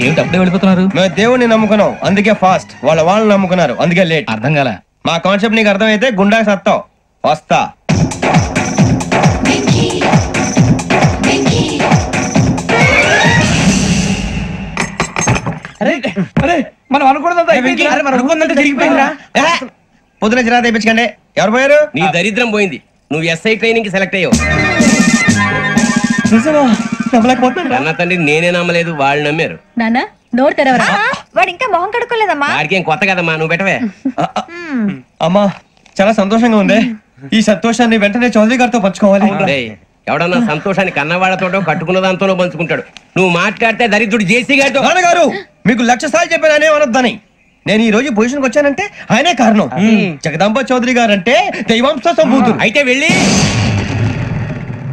ఏమిటి అప్పుడే వెళ్ళిపోతున్నారు? మేము దేవుడిని నమ్ముకున్నాం, అందుకే ఫాస్ట్. వాళ్ళని నమ్ముకున్నారు, అందుకే లేట్. అర్థం కాల. మా కాన్సెప్ట్ నీకు అర్థమైతే గుండా సత్తావు. వస్తా. మనం అనుకున్నదంతా పొద్దున చిరా తెప్పించకండి. ఎవరు పోయారు? నీ దరిద్రం పోయింది. నువ్వు ఎస్ఐ ట్రైనింగ్ కి సెలెక్ట్ అయ్యావు. అన్న తండ్రి నేనే నమ్మలేదు, వాళ్ళు నమ్మారు. నాన్న నోరు తెరవరా. వాడు ఇంకా మొహం కడుక్కోలేదమ్మా. వాడికి ఏం కొత్త కదమ్మా, నువ్వు పెట్టవే. అమ్మా చాలా సంతోషంగా ఉంది. ఈ సంతోషాన్ని వెంటనే చౌదరి గారితో పంచుకోవాలి. ఎవడన్నా సంతోషాన్ని కన్నవాళ్లతోటో కట్టుకున్న దాంతోనో పంచుకుంటాడు. నువ్వు మాట్లాడితే దరిద్రుడు జేసీ గారితో. నాన్నగారు మీకు 1,00,000 సార్లు చెప్పాననే అనొద్దని. నేను ఈ రోజు పొజిషన్కి వచ్చానంటే ఆయనే కారణం. జగదాంబ చౌదరి గారు అంటే దైవాంశ సంభూతుడు. అయితే వెళ్ళి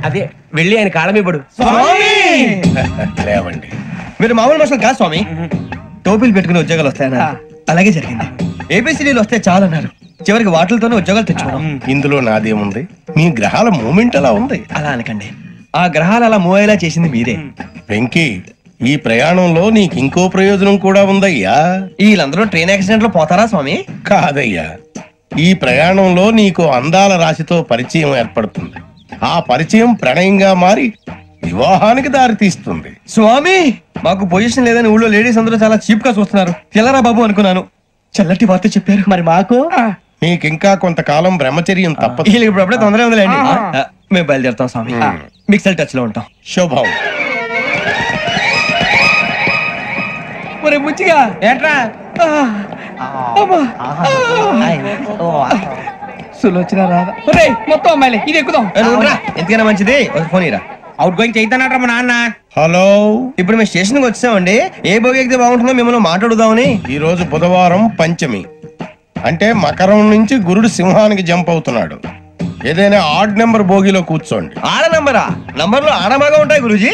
అదే వెళ్ళి ఆయన కాళ్ళమివ్వడు. లేవండి. మీరు మామూలు మనుషులు కాదు స్వామి. టోపీలు పెట్టుకుని ఉద్యోగాలు వస్తాయన్నా. అలాగే జరిగింది. ఏబిసిడీలు వస్తే చాలన్నారు. చివరికి వాటిలతోనే ఉద్యోగాలు తెచ్చుకున్నాం. ఇందులో నాదేముంది? మీ గ్రహాల మూమెంట్ అలా ఉంది. అలా అనకండి, ఆ గ్రహాలు అలా మూవ్ అయ్యేలా చేసింది మీరే. వెంకీ, ఈ ప్రయాణంలో నీకు ఇంకో ప్రయోజనం కూడా ఉందయ్యా. వీళ్ళందరూ ట్రైన్ యాక్సిడెంట్ లో పోతారా స్వామి? కాదయ్యా, ఈ ప్రయాణంలో నీకు అందాల రాశితో పరిచయం ఏర్పడుతుంది. ఆ పరిచయం ప్రణయంగా మారి వివాహానికి దారి తీస్తుంది. స్వామి మాకు పొజిషన్ లేదని ఊళ్ళో లేడీస్ అందరూ చాలా చీప్ గా చూస్తున్నారు. తెల్లరా బాబు అనుకున్నాను. చల్లటి వార్త చెప్పారు. మరి మాకు నీకింకా కొంతకాలం బ్రహ్మచర్యం తప్పదు. ఇప్పుడు అప్పుడే తొందరగా ఉందిలేండి. మేము బయలుదేరుతాం స్వామి. మిక్సెల్ టచ్ లో ఉంటాం. శుభం. ఒరే ముచ్చిగా ఏంట్రా సులోచన రాదా? ఒరే మొత్తం అమ్మాయిలే, ఇది ఎక్కుదాం. ఎందుకైనా మంచిది ఫోన్ ఇరా. అవుట్ గోయింగ్ చేద్దానట్రా మా నాన్న. హలో, ఇప్పుడు మేము స్టేషన్ కి వచ్చామండి. ఏ బోగి ఎక్కితే బాగుంటుందో మిమ్మల్ని మాట్లాడుదామని. ఈ రోజు బుధవారం పంచమి, అంటే మకరం నుంచి గురుడు సింహానికి జంప్ అవుతున్నాడు. ఏదైనా ఆడ్ నెంబర్ బోగిలో కూర్చోండి. ఆడ నంబరా? నంబర్లు ఆడబాగా ఉంటాయి గురూజీ.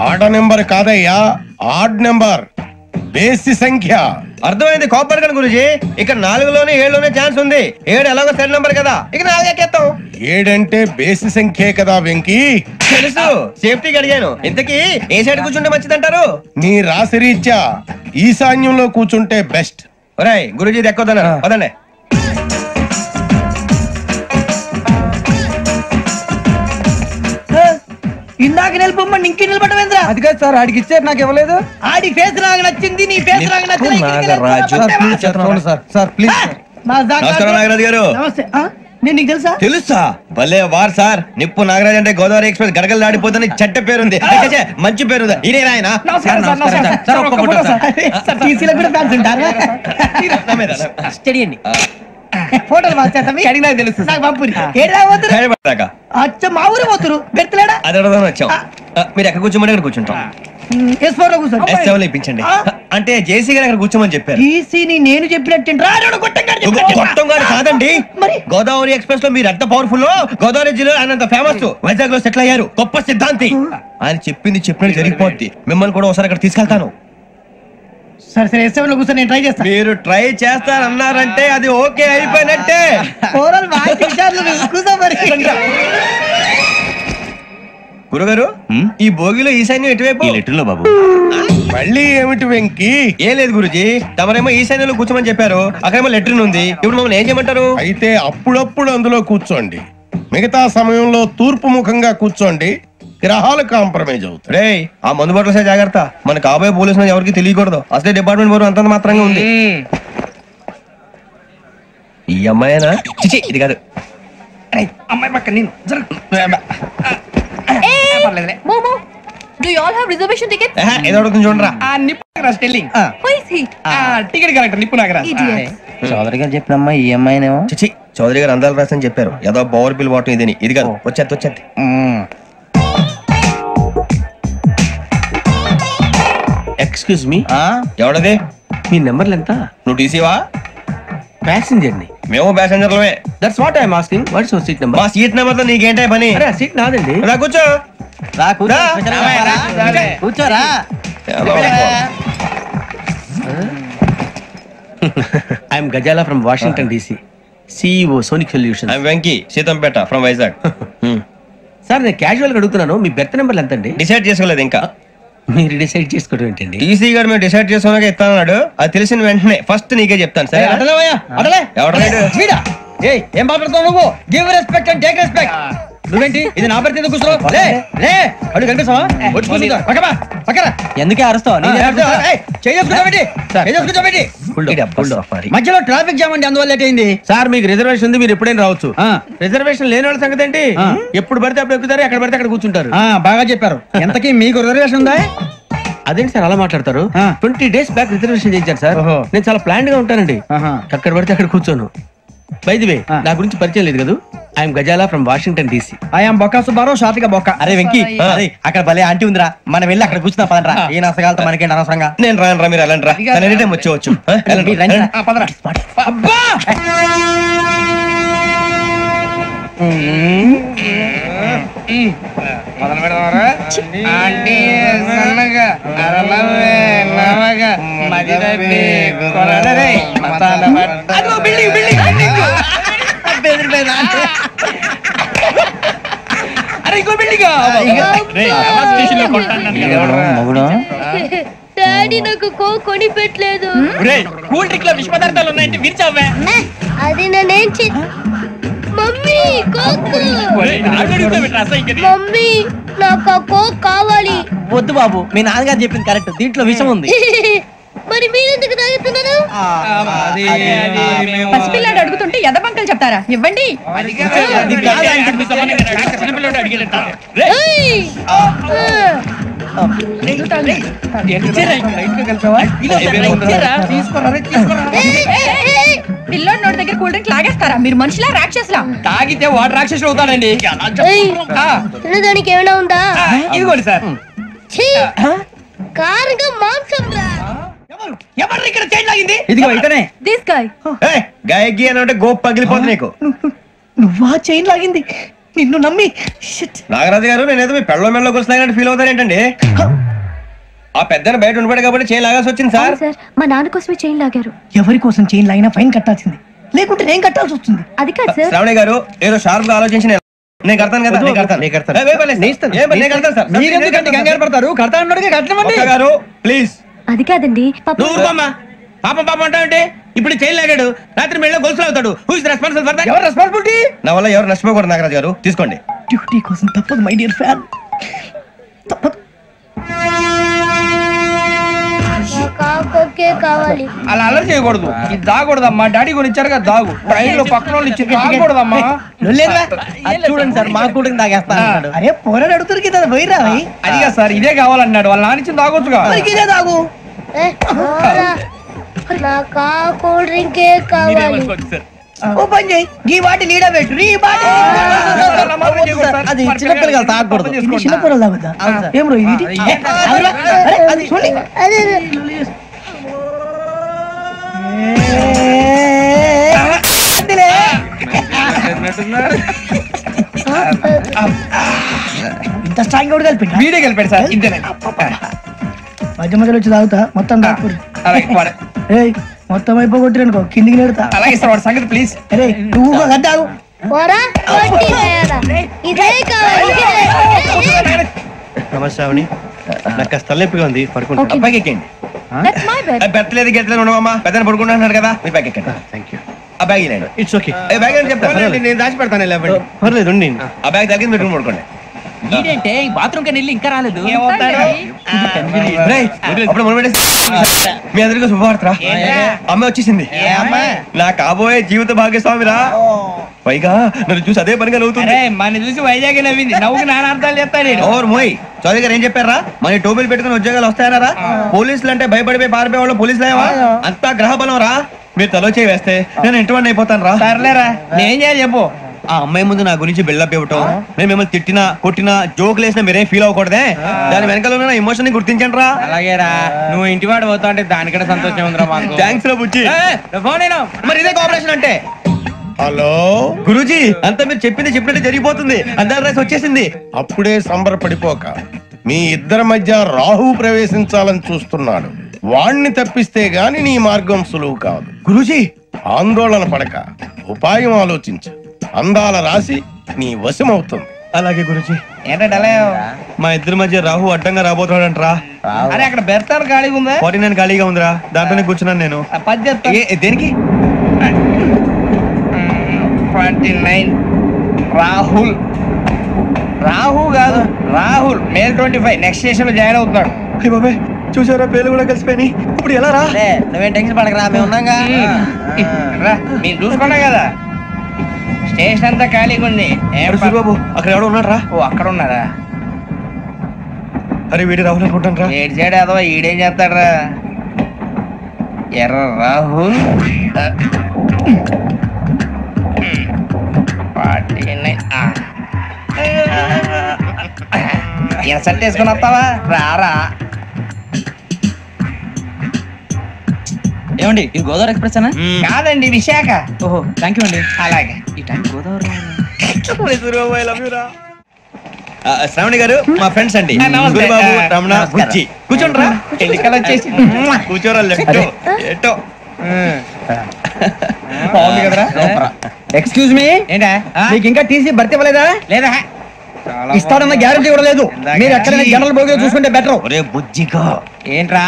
ఆడ నెంబర్ కాదయ్యా, ఆడ్ నెంబర్, బేసి సంఖ్య. అర్థమైంది, కాపర్ కానీ గురూజీ. ఇక్కడ 4లోనే 7లోనే ఛాన్స్ ఉంది. 7 ఎలాగో సెల్ నంబర్ కదా, ఇక 4 ఎక్కేస్తాం. 7 అంటే బేసి సంఖ్యే కదా వెంకీ. తెలుసు, సేఫ్టీకి అడిగాను. ఇంతకీ ఏ సైడ్ కూర్చుంటే మంచిదంటారు? నీ రాశి రీత్యా ఈశాన్యంలో కూర్చుంటే బెస్ట్. ఒరేయ్ గురూజీ దెక్కొద్దన్నారు, పదండి. ఇందాక నిలబొమ్మని ఇంకే నిలబడమేంద్రా? అది కాదు సార్, ఆడికి ఇచ్చారు, నాకు ఇవ్వలేదు. ఆడి ఫేస్ నాకు నచ్చింది, నీ ఫేస్ నాకు నచ్చింది. నమస్కారం నాగరాజు గారు. నమస్తే. నేను నీకు తెలుసా? తెలుసా? భలే వార్ సార్. నిప్పు నాగరాజ్ అంటే గోదావరి ఎక్స్ప్రెస్ గడగలు దాడిపోతుంది చెడ్డ పేరుంది, మంచి పేరు. ఇదే ఆయన ఫోటోలు అడిగినా తెలుసు. అచ్చ మా ఊరు పోతురు బెర్తలేడా? అది అడగదామని వచ్చాం. మీరు ఎక్కడ కూర్చోమని అక్కడ కూర్చుంటాం. ఇప్పించండి. అంటే జేసీ గారు అక్కడ కూర్చోమని చెప్పారు. నేను చెప్పినట్టు కాదండి, గోదావరి ఎక్స్ప్రెస్ లో మీరు ఎంత పవర్ఫుల్, గోదావరి జిల్లా ఆయన ఫేమస్, వైజాగ్ లో సెటిల్ అయ్యారు, గొప్ప సిద్ధాంతి. ఆయన చెప్పింది చెప్పినట్టు జరిగిపోద్ది. మిమ్మల్ని కూడా ఒకసారి అక్కడ తీసుకెళ్తాను. సరే సరే, ఎస్ఎంలో కూర్చొని నేను ట్రై చేస్తాను. మీరు ట్రై చేస్తారన్నారంటే అది ఓకే అయిపోయినట్టే. గురుగారు, ఈ భోగిలో ఈశాన్యం ఎటువైపు? లెటర్లో బాబు. మళ్ళీ ఏమిటి వెంకీ? ఏం లేదు గురుజీ, తమరేమో ఈశాన్యంలో కూర్చోమని చెప్పారు, అక్కడేమో లెటర్ ఉంది. ఇప్పుడు మమ్మల్ని ఏం చేయమంటారు? అయితే అప్పుడప్పుడు అందులో కూర్చోండి, మిగతా సమయంలో తూర్పు ముఖంగా కూర్చోండి. గ్రహాలు కాంప్రమైజ్ అవుతాయి. రే, ఆ మందు బట్టలసే జాగ్రత్త. మన కాబోయే పోలీసులు ఎవరికి తెలియకూడదు. అసలే డిపార్ట్మెంట్ బోర్ అంత మాత్రంగా ఉంది. ఈ అమ్మాయినా? చిచి, ఇది కాదు. అమ్మాయి పక్క నేను. ఏదో అడుగుతుంది చూడరా. నిప్పు నాగరాజ్ టెల్లింగ్. టికెట్ కలెక్టర్ నిప్పు నాగరాజ్. చౌదరి గారు చెప్పిన అమ్మాయి ఈ అమ్మాయినేమో. చిచి, చౌదరి గారు అందాలు రాసని చెప్పారు. ఏదో పవర్ బిల్ వాటం ఇదని. ఇది కాదు, వచ్చేది. Excuse me, ఎవడది? మీ నెంబర్లు ఎంత? నువ్వు టీసీవా? ప్యాసింజర్ ని. మేము ప్యాసింజర్లమే. That's what I'm asking. What's your seat number? మా సీట్ నెంబర్ తో నీకేంటే పని? అరే ఆ సీట్ నాదండి. రా కూర్చో. కూర్చోరా. I'm Gazala from Washington DC, CEO sonic solutions. I'm Venky, Seethampeta from Vizag. Sir నేను క్యాజువల్ గా అడుగుతున్నాను, మీ బెర్త్ నెంబర్లు ఎంత అండి? డిసైడ్ చేసుకోలేదు ఇంకా. మీరు డిసైడ్ చేసుకోవడం ఏంటండి? టీసీ గారు మీరు డిసైడ్ చేసుకున్నాక ఇస్తానన్నాడు. అది తెలిసిన వెంటనే ఫస్ట్ నీకే చెప్తాను. సరే ఏం మాట్లాడుతావు నువ్వు? Give respect and take respect. నువ్వేంటి ఇది నా పరిస్థితి కూర్చున్నావు? అడుగు కనిపిస్తావా? ఎందుకే అరుస్తావు? మధ్యలో ట్రాఫిక్ జామ్ అండి, అందువల్ల లేట్ అయింది. సార్ మీకు రిజర్వేషన్ ఉంది, మీరు ఎప్పుడైనా రావచ్చు. రిజర్వేషన్ లేని వాళ్ళ సంగతి ఏంటి? ఎప్పుడు పడితే అప్పుడు ఎక్కుతారు, ఎక్కడ పడితే అక్కడ కూర్చుంటారు. బాగా చెప్పారు. ఎంతకీ మీకు రిజర్వేషన్ ఉందా? అదేంటి సార్ అలా మాట్లాడతారు? 20 days బ్యాక్ రిజర్వేషన్ చేయించారు సార్. నేను చాలా ప్లాన్ గా ఉంటానండి, అక్కడ పడితే అక్కడ కూర్చోను. బై ది వే, నా గురించి పరిచయం లేదు కదా. I'm Gazala from Washington DC. I'm Bokka Subbarao, షాతిక బొక్క. అరే వెంకీ, అక్కడ భలే ఆంటీ ఉందిరా, మనం వెళ్ళి అక్కడ కూర్చున్నా పదరా. ఏ నసగాలతో మనకేంటి అనవసరంగా. నేను రాను రా, మీరు వెళ్ళండి రా. Any time వచ్చేవచ్చు. డాడీ నాకు కొని పెట్టలేదు. కూల్ డ్రింక్ లో విష పదార్థాలు ఉన్నాయంటే విరిచావే. అది నేనేం మమ్మీ మమ్మీ నాకు కోక్ కావాలి. వద్దు బాబు, మీ నాన్నగారు చెప్పింది కరెక్ట్, దీంట్లో విషం ఉంది. మరి మీరెందుకు తాగుతున్నారు? పసిపిల్లాడు అడుగుతుంటే ఎదబంకలు చెప్తారా? ఇవ్వండి. పిల్లోడి నోటి దగ్గర కూల్ డ్రింక్ లాగేస్తారా? మీరు మనుషులా రాక్షసులా? తాగితే వాడు రాక్షసుడు అవుతాడండి. తినడానికి ఏమైనా ఉందా? ఇదిగోండి సార్. కారుగా మాంసం రా. ఎవరు ఇక్కడ చైన్ లాగింది? ఇదిగో ఇతనే. This guy. గాయకి అని అంటే గోప్ పగిలిపోతుంది నీకు. నువ్వా చైన్ లాగింది, నిన్ను నమ్మి. నాగరాజు గారు నేనేదో మీ పెళ్ళ మెళ్ళ గురిసినట్టు ఫీల్ అవుతారు ఏంటండి? ఆ పెద్దని బయట ఉండిపోయాడు కాబట్టి చైన్ లాగాల్సి వచ్చింది సార్. మా నాన్న కోసమే చైన్ లాగారు. ఎవరి కోసం చైన్ లాగినా ఫైన్ కట్టాల్సింది, లేకుంటే నేను కట్టాల్సి వస్తుంది. అది కాదు సార్. శ్రావణి గారు ఏదో షార్ప్ గా ఆలోచించి నేను కడతాను కదా. గారు ప్లీజ్. అది కాదండి పాపం పాపం అంటావంటే ఇప్పుడు చైన్ లాగాడు, రాత్రి మెళ్ళ గొలుసులు అవుతాడు. Who is responsible for that? ఎవరు రెస్పాన్సిబిలిటీ? నా వల్ల ఎవరు నష్టపోకూడదు నాగరాజు గారు, తీసుకోండి. డ్యూటీ కోసం తప్పదు మై డియర్ ఫ్యాన్, తప్పదు. కావాలి అలా అల్లరి చేయకూడదు. ఇది దాగకూడదమ్మా, డాడీ కొని ఇచ్చారు కదా దాగు. ట్రైన్ లో పక్కన వాళ్ళు ఇచ్చి దాగకూడదమ్మా. చూడండి సార్, మా కూడా తాగేస్తాను. అరే పోరాడు అడుగుతారు కదా పోయిరా. అదిగా సార్, ఇదే కావాలన్నాడు. వాళ్ళ నాన్న ఇచ్చింది తాగొచ్చుగా. ఇదే తాగు. కూల్ డ్రింక్ కావాలి. ఓ పని చేయి, ఈ బాటి లీడ పెట్టు. అది చిన్నపిల్లలు తాగకూడదు, చిన్నపిల్లలు తాగుతా. ఏం రో ఇది? అది చూడండి. ఇంత స్ట్రాంగ్ కూడా కలిపి వీడే కలిపాడు సార్. ఇంతేనే మధ్య మధ్యలో వచ్చి తాగుతా. మొత్తం మొత్తం అయిపోగొట్టిరనుకో కిందికి నేడుతా. అలాగే సార్, వాడి సంగతి ప్లీజ్. అరే నువ్వు తాగు. నమస్కారం, నాకు కాస్త తలెప్పిగా ఉంది, పడుకుంటా. పైకి ఎక్కండి. పెట్టలేదు గెట్టలేదు ఉండవమ్మా, పెద్దని పడుకుంటున్నాడు కదా, మీరు పైకి ఎక్కండి. Thank you. ఆ బ్యాగ్ ఇలాండి. It's okay. బ్యాగ్ అని చెప్తాను, నేను దాచి పెడతాను. పర్లేదు, ఆ బ్యాగ్ తగ్గింది పెట్టుకుని పడుకోండి. ఏంటంటే బాత్రూమ్ కని వెళ్ళి ఇంకా రాలేదు. మీ అందరికీ శుభవార్తరా, అమ్మ వచ్చేసింది. నా కాబోయే జీవిత భాగ్యస్వామిరా. పైగా నన్ను చూసి అదే పనిగా నవ్వుతుంది. మన చూసి వైజాగ్ నవ్వింది. నవ్వుకి నాన్న అర్థాలు చెప్తాడు. ఓర్ మోయ్, చౌదరి గారు ఏం చెప్పారా? మన టోబీలు పెట్టుకుని ఉద్యోగాలు వస్తాయన్నారా? పోలీసులు అంటే భయపడిపోయి పారిపోయే వాళ్ళు పోలీసులేవా? అంతా గ్రహ బలం రా. మీరు తలో చేయి వేస్తే నేను ఇంటివాడిని అయిపోతాను రా. సర్లేరా, నేనేం చేయాలి చెప్పు. ఆ అమ్మాయి ముందు నా గురించి బిల్డప్ ఇవ్వటం, నేను మిమ్మల్ని తిట్టినా కొట్టినా జోకులు వేసినా మీరేం ఫీల్ అవ్వకూడదే. దాని వెనకాల ఉన్న ఎమోషన్ ని గుర్తించండి రా. అలాగేరా, నువ్వు ఇంటి వాడు పోతా అంటే దానికంటే సంతోషం ఉందిరా మాకు. థ్యాంక్స్ రా బుజ్జి. మరి ఇదే కోఆపరేషన్ అంటే. హలో గురూజీ, అంతా మీరు చెప్పింది చెప్పినట్టు జరిగిపోతుంది. అందరి రైస్ వచ్చేసింది. అప్పుడే సంబరపడిపోక, మీ ఇద్దరి మధ్య రాహు ప్రవేశించాలని చూస్తున్నాడు. వాణ్ణి తప్పిస్తే గాని నీ మార్గం సులువు కాదు. గురూజీ ఆందోళన పడక, ఉపాయం ఆలోచించు. అందాల రాశి నీ వశమవుతుంది. అలాగే గురూజీ. ఏంటంటే మా ఇద్దరి మధ్య రాహు అడ్డంగా రాబోతున్నాడంట్రా. అరే అక్కడ బెర్తాను ఖాళీగా ఉందా? 49 ఖాళీగా ఉందిరా, దాంట్లోనే కూర్చున్నాను నేను. దేనికి? 29 రాహుల్. రాహు కాదు, రాహుల్. మే 25 నెక్స్ట్ స్టేషన్ లో జాయిన్ అవుతున్నాడు. బాబాయ్ చూసారా, పేర్లు కూడా కలిసిపోయి. ఇప్పుడు ఎలా రా? నువ్వేం టెన్షన్ పడకరా, మేము ఉన్నాగా. మీరు చూసుకున్నా కదా, స్టేషన్ అంతా ఖాళీగా ఉంది. బాబు అక్కడ ఎవడో ఉన్నాడు రా. ఓ అక్కడ ఉన్నారా? అరే వీడి రాహుల్ అనుకుంటాను రా. ఏడు చేయడం అదో ఈడేం చేస్తాడరా? ఎర్ర రాహుల్ 49. ఇన్సర్ట్ వేసుకుని వస్తావా? రారా. ఏమండి, ఇది గోదావరి ఎక్స్ప్రెస్ అనా? కాదండి, విశాఖ. ఓహో థ్యాంక్ యూ అండి. అలాగే. ఈ టైం గోదావరి. శ్రావణి గారు మా ఫ్రెండ్స్ అండి. గురుబాబు, రమణ, బుజ్జి. కూర్చోండి రా. ఎన్నికలు వచ్చేసి కూర్చోరా. ఏటో బాగుంది కదరా. ఎక్స్క్యూజ్ మీ, ఏంటా మీకు ఇంకా టీసీ భర్తీ ఇవ్వలేదా? లేదా, ఇస్తాడన్న గ్యారంటీ కూడా లేదు. మీరు ఎక్కడైనా జనరల్ బోగిలో చూసుకుంటే బెటర్. ఒరే బుజ్జిగా. ఏంట్రా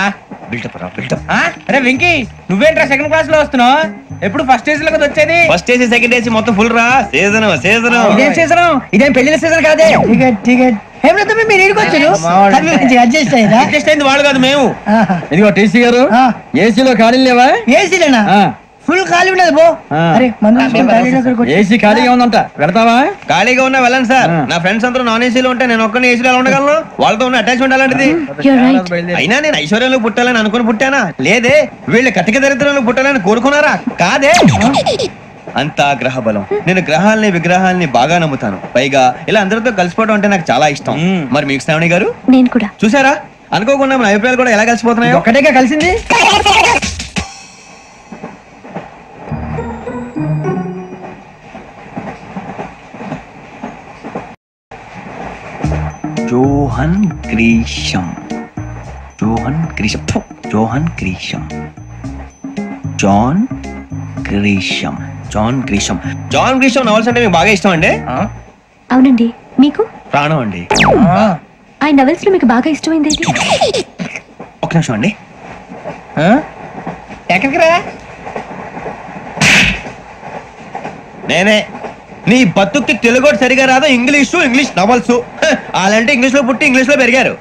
బిల్డప్ రా, బిల్డప్. అరే వెంకీ, నువ్వేంట్రా సెకండ్ క్లాస్ లో వస్తున్నావు? ఎప్పుడు ఫస్ట్ ఏసీ లో కదా వచ్చేది? ఫస్ట్ ఏసీ సెకండ్ ఏసీ మొత్తం ఫుల్ రా. Season season. ఇదేం సీజన్? ఇదేం పెళ్లి సీజన్ కాదే. టికెట్ టికెట్ మీరు ఇడికొచ్చారు. అడ్జస్ట్ అయింది వాళ్ళు కాదు, మేము. ఇదిగో టీసీ గారు, ఏసీలో ఖాళీ లేవా? ఏసీలేనా? ఫుల్ ఖాళీ ఉండదు బో. అరే ఏసీ ఖాళీగా ఉందంట, వెళ్తావా? ఖాళీగా ఉన్నా వెళ్ళండి సార్. నా ఫ్రెండ్స్ అందరూ నాన్ ఏసీలో ఉంటే నేను ఒక్కనే ఏసీలో ఉండగలను. వాళ్ళతో ఉన్న అటాచ్మెంట్ అలాంటిది. అయినా నేను ఐశ్వర్యంలో పుట్టాలని అనుకుని పుట్టానా? లేదే. వీళ్ళు కతిక దరిద్రంలో పుట్టాలని కోరుకున్నారా? కాదే. అంతా గ్రహ బలం. నేను గ్రహాలని విగ్రహాలని బాగా నమ్ముతాను. పైగా ఇలా అందరితో కలిసిపోవడం అంటే నాకు చాలా ఇష్టం. మరి మీకు శ్రావణి గారు? నేను కూడా. చూసారా, అనుకోకుండా మన అభిప్రాయాలు కూడా ఎలా కలిసిపోతున్నాయో. ఒకటేగా కలిసింది. Johan Grisham Johan Grisham Johan Grisham John Grisham John Grisham John Grisham novels అంటే మీకు బాగా ఇష్టం అండి? అవునండి. మీకు? ప్రాణం అండి. ఆ నవల్స్ లో మీకు బాగా ఇష్టమైంది ఒక నిమిషం అండి. ఎక్కడికి రా? నేనే. నీ బతుక్కి తెలుగు సరిగా రాదు, ఇంగ్లీష్ నవల్స్. వాళ్ళంటే ఇంగ్లీష్ లో పుట్టి ఇంగ్లీష్ లో పెరిగారు.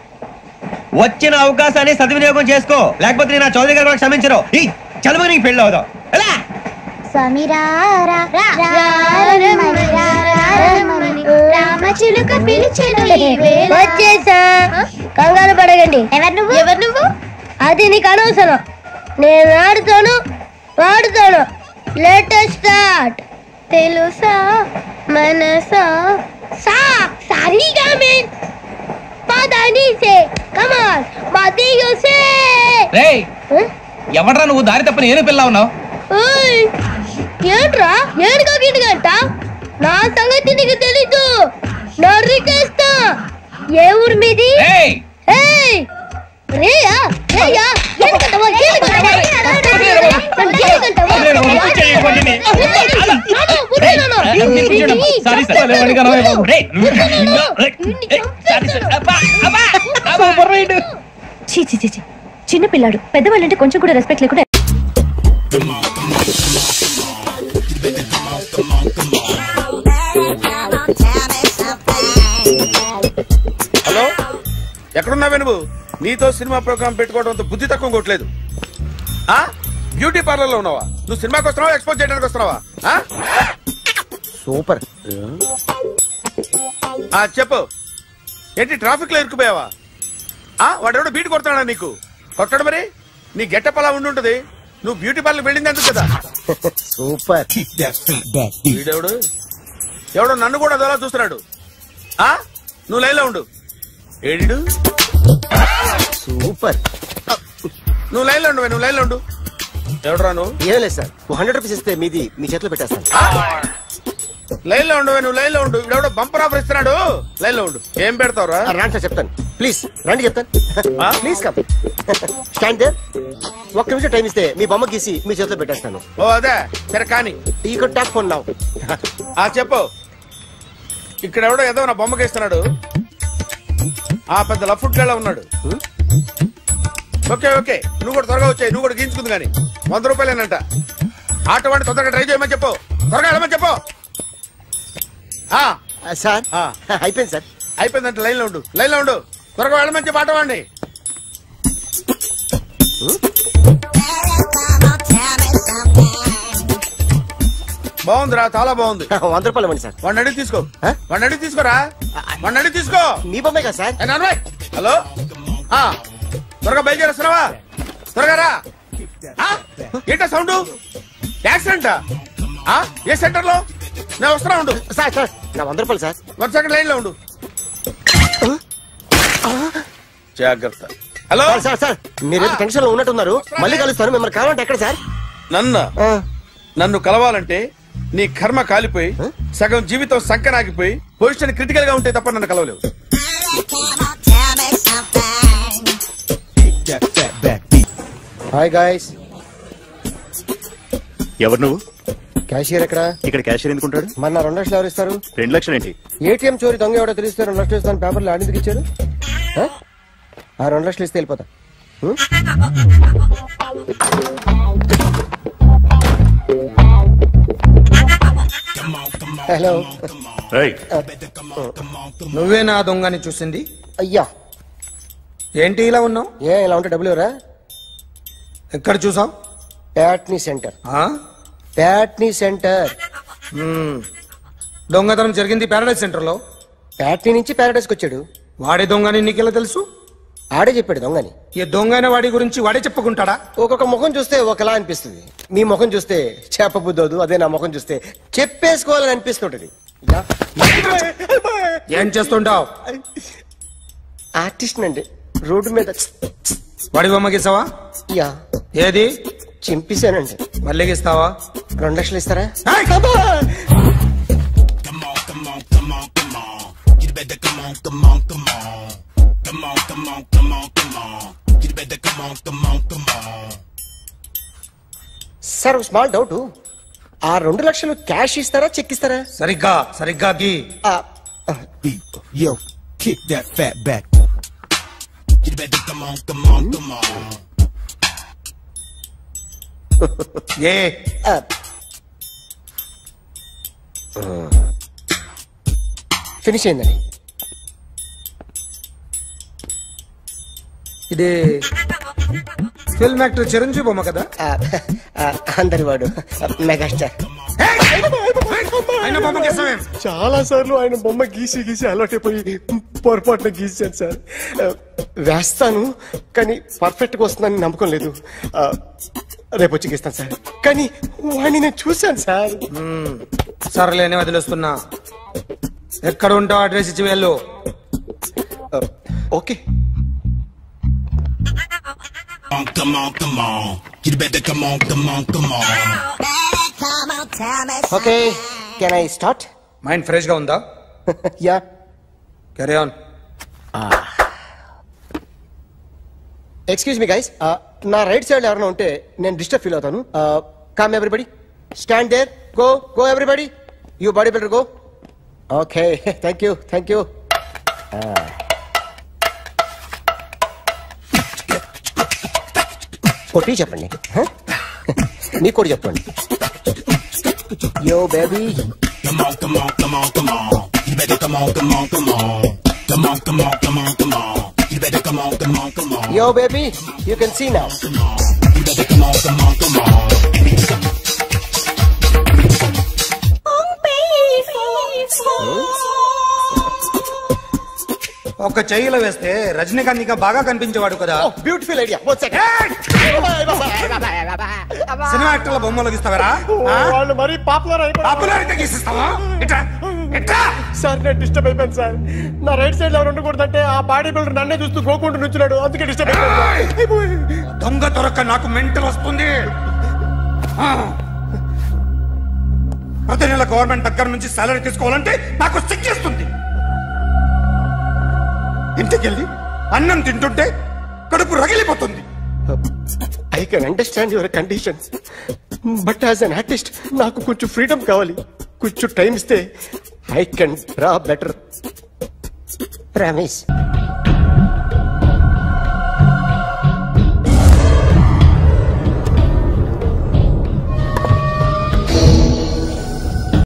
వచ్చిన అవకాశాన్ని సద్వినియోగం చేసుకో, లేకపోతే నేను నా చౌదరి గారు కూడా క్షమించరు. ఈ చదువు నీకు పెళ్ళి అవుదాం. వచ్చేసా, కంగారు పడగండి. ఎవరు నువ్వు? అది నీకు అనవసరం. నేను ఆడుతాను వాడుతాను. Latest start. తెలుసా మనసా సా సారీగా మెన్ పదని సే కమాన్ మదియో సే. రేయ్ ఎవడ్రా నువ్వు? దారి తప్పని ఏను పిల్ల ఉన్నావు? ఓయ్ ఏంట్రా ఏడుగా గిడుగంట? నా సంగతి నీకు తెలీదు. నరికేస్తా. ఏ ఊరు మీది? ఏయ్ రేయా రేయా ఏడుగంటవా ఏడుగంటవా చిన్న పిల్లాడు. పెద్దవాళ్ళంటే కొంచెం కూడా రెస్పెక్ట్ లేకుండా. హలో, ఎక్కడున్నావే నువ్వు? నీతో సినిమా ప్రోగ్రామ్ పెట్టుకోవడంతో బుద్ధి తక్కువ కొట్టలేదు. బ్యూటీ పార్లర్ లో ఉన్నావా? నువ్వు సినిమాకి వస్తున్నావా, ఎక్స్పోజ్ చేయడానికి వస్తున్నావా? సూపర్. చెప్పు, ఏంటి ట్రాఫిక్ లో ఇరుక్కుపోయావా? వాడెవడో బీట్ కొడతాడా నీకు? కొట్టడు మరి. నీ గెట్టప్ అలా ఉండుంటది. నువ్వు బ్యూటీ పార్లర్ వెళ్ళింది ఎందుకు కదా? సూపర్. వీడెవడు? ఎవడో నన్ను కూడా అదోలా చూస్తున్నాడు. నువ్వు లైన్లో ఉండు. ఏడిడు? సూపర్. నువ్వు లైన్లో ఉండు. నువ్వు లైన్లో ఉండు. ఎవడరా నువ్వు? ఏం లేదు సార్, 100 రూపీస్ ఇస్తే మీది మీ చేతిలో పెట్టేస్తాను. లైన్లో ఉండు. నువ్వు లైన్లో ఉండు. ఎవడో బంపర్ ఆఫర్ ఇస్తున్నాడు. లైన్లో ఉండు. ఏం పెడతావురా? రాండి సార్, చెప్తాను. ప్లీజ్ రండి, చెప్తాను. Please come. Stand there. ఒక్క నిమిషం టైం ఇస్తే మీ బొమ్మ గీసి మీ చేతిలో పెట్టేస్తాను. ఓ అదే సరే కానీ ఈ కుడ్ టాక్ ఫోన్ నౌ. చెప్పు. ఇక్కడ ఎవడో ఏదో నా బొమ్మకి ఇస్తున్నాడు. పెద్ద లఫుట్ గేళ ఉన్నాడు. ఓకే ఓకే, నువ్వు కూడా త్వరగా వచ్చాయి. నువ్వు కూడా గీంచుకుంది కానీ 100 రూపాయలేనంట. ఆటో వాడిని తొందరగా ట్రై చేయమని చెప్పు. త్వరగా వెళ్ళమని చెప్పు. సార్ అయిపోయింది సార్. అయిపోయిందంటే లైన్లో ఉండు. లైన్లో ఉండు. త్వరగా వెళ్ళమని చెప్పు ఆటో వాడిని. బాగుందిరా, చాలా బాగుంది. 100 రూపాయలు ఇవ్వండి సార్. వాడిని అడిగి తీసుకో. వాడిని అడిగి తీసుకోరా. వాడిని అడిగి తీసుకో. మీ బొమ్మే కదా సార్. హలో, త్వరగా బయలుదేరేస్తున్నావా? త్వరగా రా. ఏంటా సౌండ్? యాక్సిడెంట్? ఏ సెంటర్ లో? నేను వస్తున్నా ఉండు. సార్ సార్ నా 100 రూపాయలు సార్. 1 సెకండ్ లైన్ లో ఉండు. జాగ్రత్త. Hello sir. సార్ మీరేదో టెన్షన్ లో ఉన్నట్టున్నారు. మళ్ళీ కలుస్తాను. మిమ్మల్ని కావాలంటే ఎక్కడ సార్? నన్ను కలవాలంటే నీ కర్మ కాలిపోయి సగం జీవితం సంకనాగిపోయి పొజిషన్ క్రిటికల్ గా ఉంటే తప్ప నన్ను కలవలేవు. Hi guys. ఎవరు నువ్వు? క్యాషియర్ ఎక్కడ? ఇక్కడ క్యాషియర్ ఎందుకుంటాడు? మన 2 లక్షలు ఎవరు ఇస్తారు? 2 లక్షలు ఏంటి? ఏటీఎం చోరీ దొంగ ఎవడో తెలిస్తే 2 లక్షలు ఇస్తాను పేపర్లు ఆడిందుకు ఇచ్చాడు. ఆ 2 లక్షలు ఇస్తే వెళ్ళిపోతా. హలో. నువ్వే నా దొంగని చూసింది? అయ్యా ఏంటి ఇలా ఉన్నావు? ఇలా ఉంటే డబ్బులు ఎవరా? ఎక్కడ చూసావు? ప్యాట్నీ సెంటర్. ప్యాట్నీ సెంటర్. దొంగతనం జరిగింది ప్యారడైజ్ సెంటర్ లో. ప్యాట్నీ నుంచి ప్యారడైజ్ కి వచ్చాడు. వాడే దొంగని నీకెలా తెలుసు? ఆడే చెప్పాడు దొంగని. ఈ దొంగైన వాడి గురించి వాడే చెప్పుకుంటాడా? ఒక్కొక్క ముఖం చూస్తే ఒకలా అనిపిస్తుంది. మీ ముఖం చూస్తే చెప్పబుద్దోదు. అదే నా ముఖం చూస్తే చెప్పేసుకోవాలని అనిపిస్తుంటది. ఏం చేస్తుంటావు? ఆర్టిస్ట్ అండి. రోడ్డు మీద వాడి బొమ్మ గీసావా? ఏది? చింపేశానండి. మళ్ళీ గీస్తావా? 2 లక్షలు ఇస్తారా? Come on, come on, come on, come on. You better come on, come on, come on. Sir small doubt, ఆ 2 లక్షలు క్యాష్ ఇస్తారా చెక్ ఇస్తారా? సరిగ్గా గీ. Yo, kick that fat back. You better come on. Finish అయిందండి. ఇది film actor Chiranjeevi బొమ్మ కదా? అందరి వాడు మెగాస్టార్. చాలా సార్లు ఆయన బొమ్మ గీసి అలవాటైపోయి పొరపాటున గీసాను సార్. వేస్తాను కానీ పర్ఫెక్ట్ గా వస్తుందని నమ్మకం లేదు. రేపు వచ్చి గీస్తాను సార్. కానీ వాడిని నేను చూశాను సార్. సర్లేని వదిలేస్తున్నా. ఎక్కడ ఉంటావు అడ్రస్ ఇచ్చి వెళ్ళు. Okay. Come on. You better come on. Okay, can I start? Mind fresh గా ఉందా? Yeah, carry on. Excuse me guys, నా రైట్ సైడ్ ఎవరైనా ఉంటే నేను డిస్టర్బ్ ఫీల్ అవుతాను. Come everybody, stand there, go everybody, you body builder go. Okay, thank you. కొట్టి చెప్పండి, మీకు కూడా చెప్పండి. Yo baby, Come on. You better come on. Come on. You better come on. yo baby, you can see now. You better come on. ఒక చెయ్యిలో వేస్తే రజనీకాంత్ ఇంకా బాగా కనిపించేవాడు కదా. Beautiful idea. సినిమా యాక్టర్ల బొమ్మలు గీస్తావరా? వాళ్ళు మరీ పాపులారిటీ గీసిస్తావా? సార్ నేను డిస్టర్బ్ అయిపోయాను సార్. నా రైట్ సైడ్ ఎవరు ఉండకూడదంటే ఆ బాడీ బిల్డర్ నన్నే చూస్తూ గోకుంటూ నుంచున్నాడు, అందుకే డిస్టర్బ్ అయిపోయాను. దొంగ దొరక్క నాకు మెంటల్ వస్తుంది. ప్రతి నెల గవర్నమెంట్ దగ్గర నుంచి సాలరీ తీసుకోవాలంటే నాకు సిగ్గేస్తుంది. ఇంటికెళ్ళి అన్నం తింటుంటే కడుపు రగిలిపోతుంది. I can understand your conditions, but as an artist నాకు కొంచెం ఫ్రీడమ్ కావాలి. కొంచెం టైం ఇస్తే I can draw better. Promise.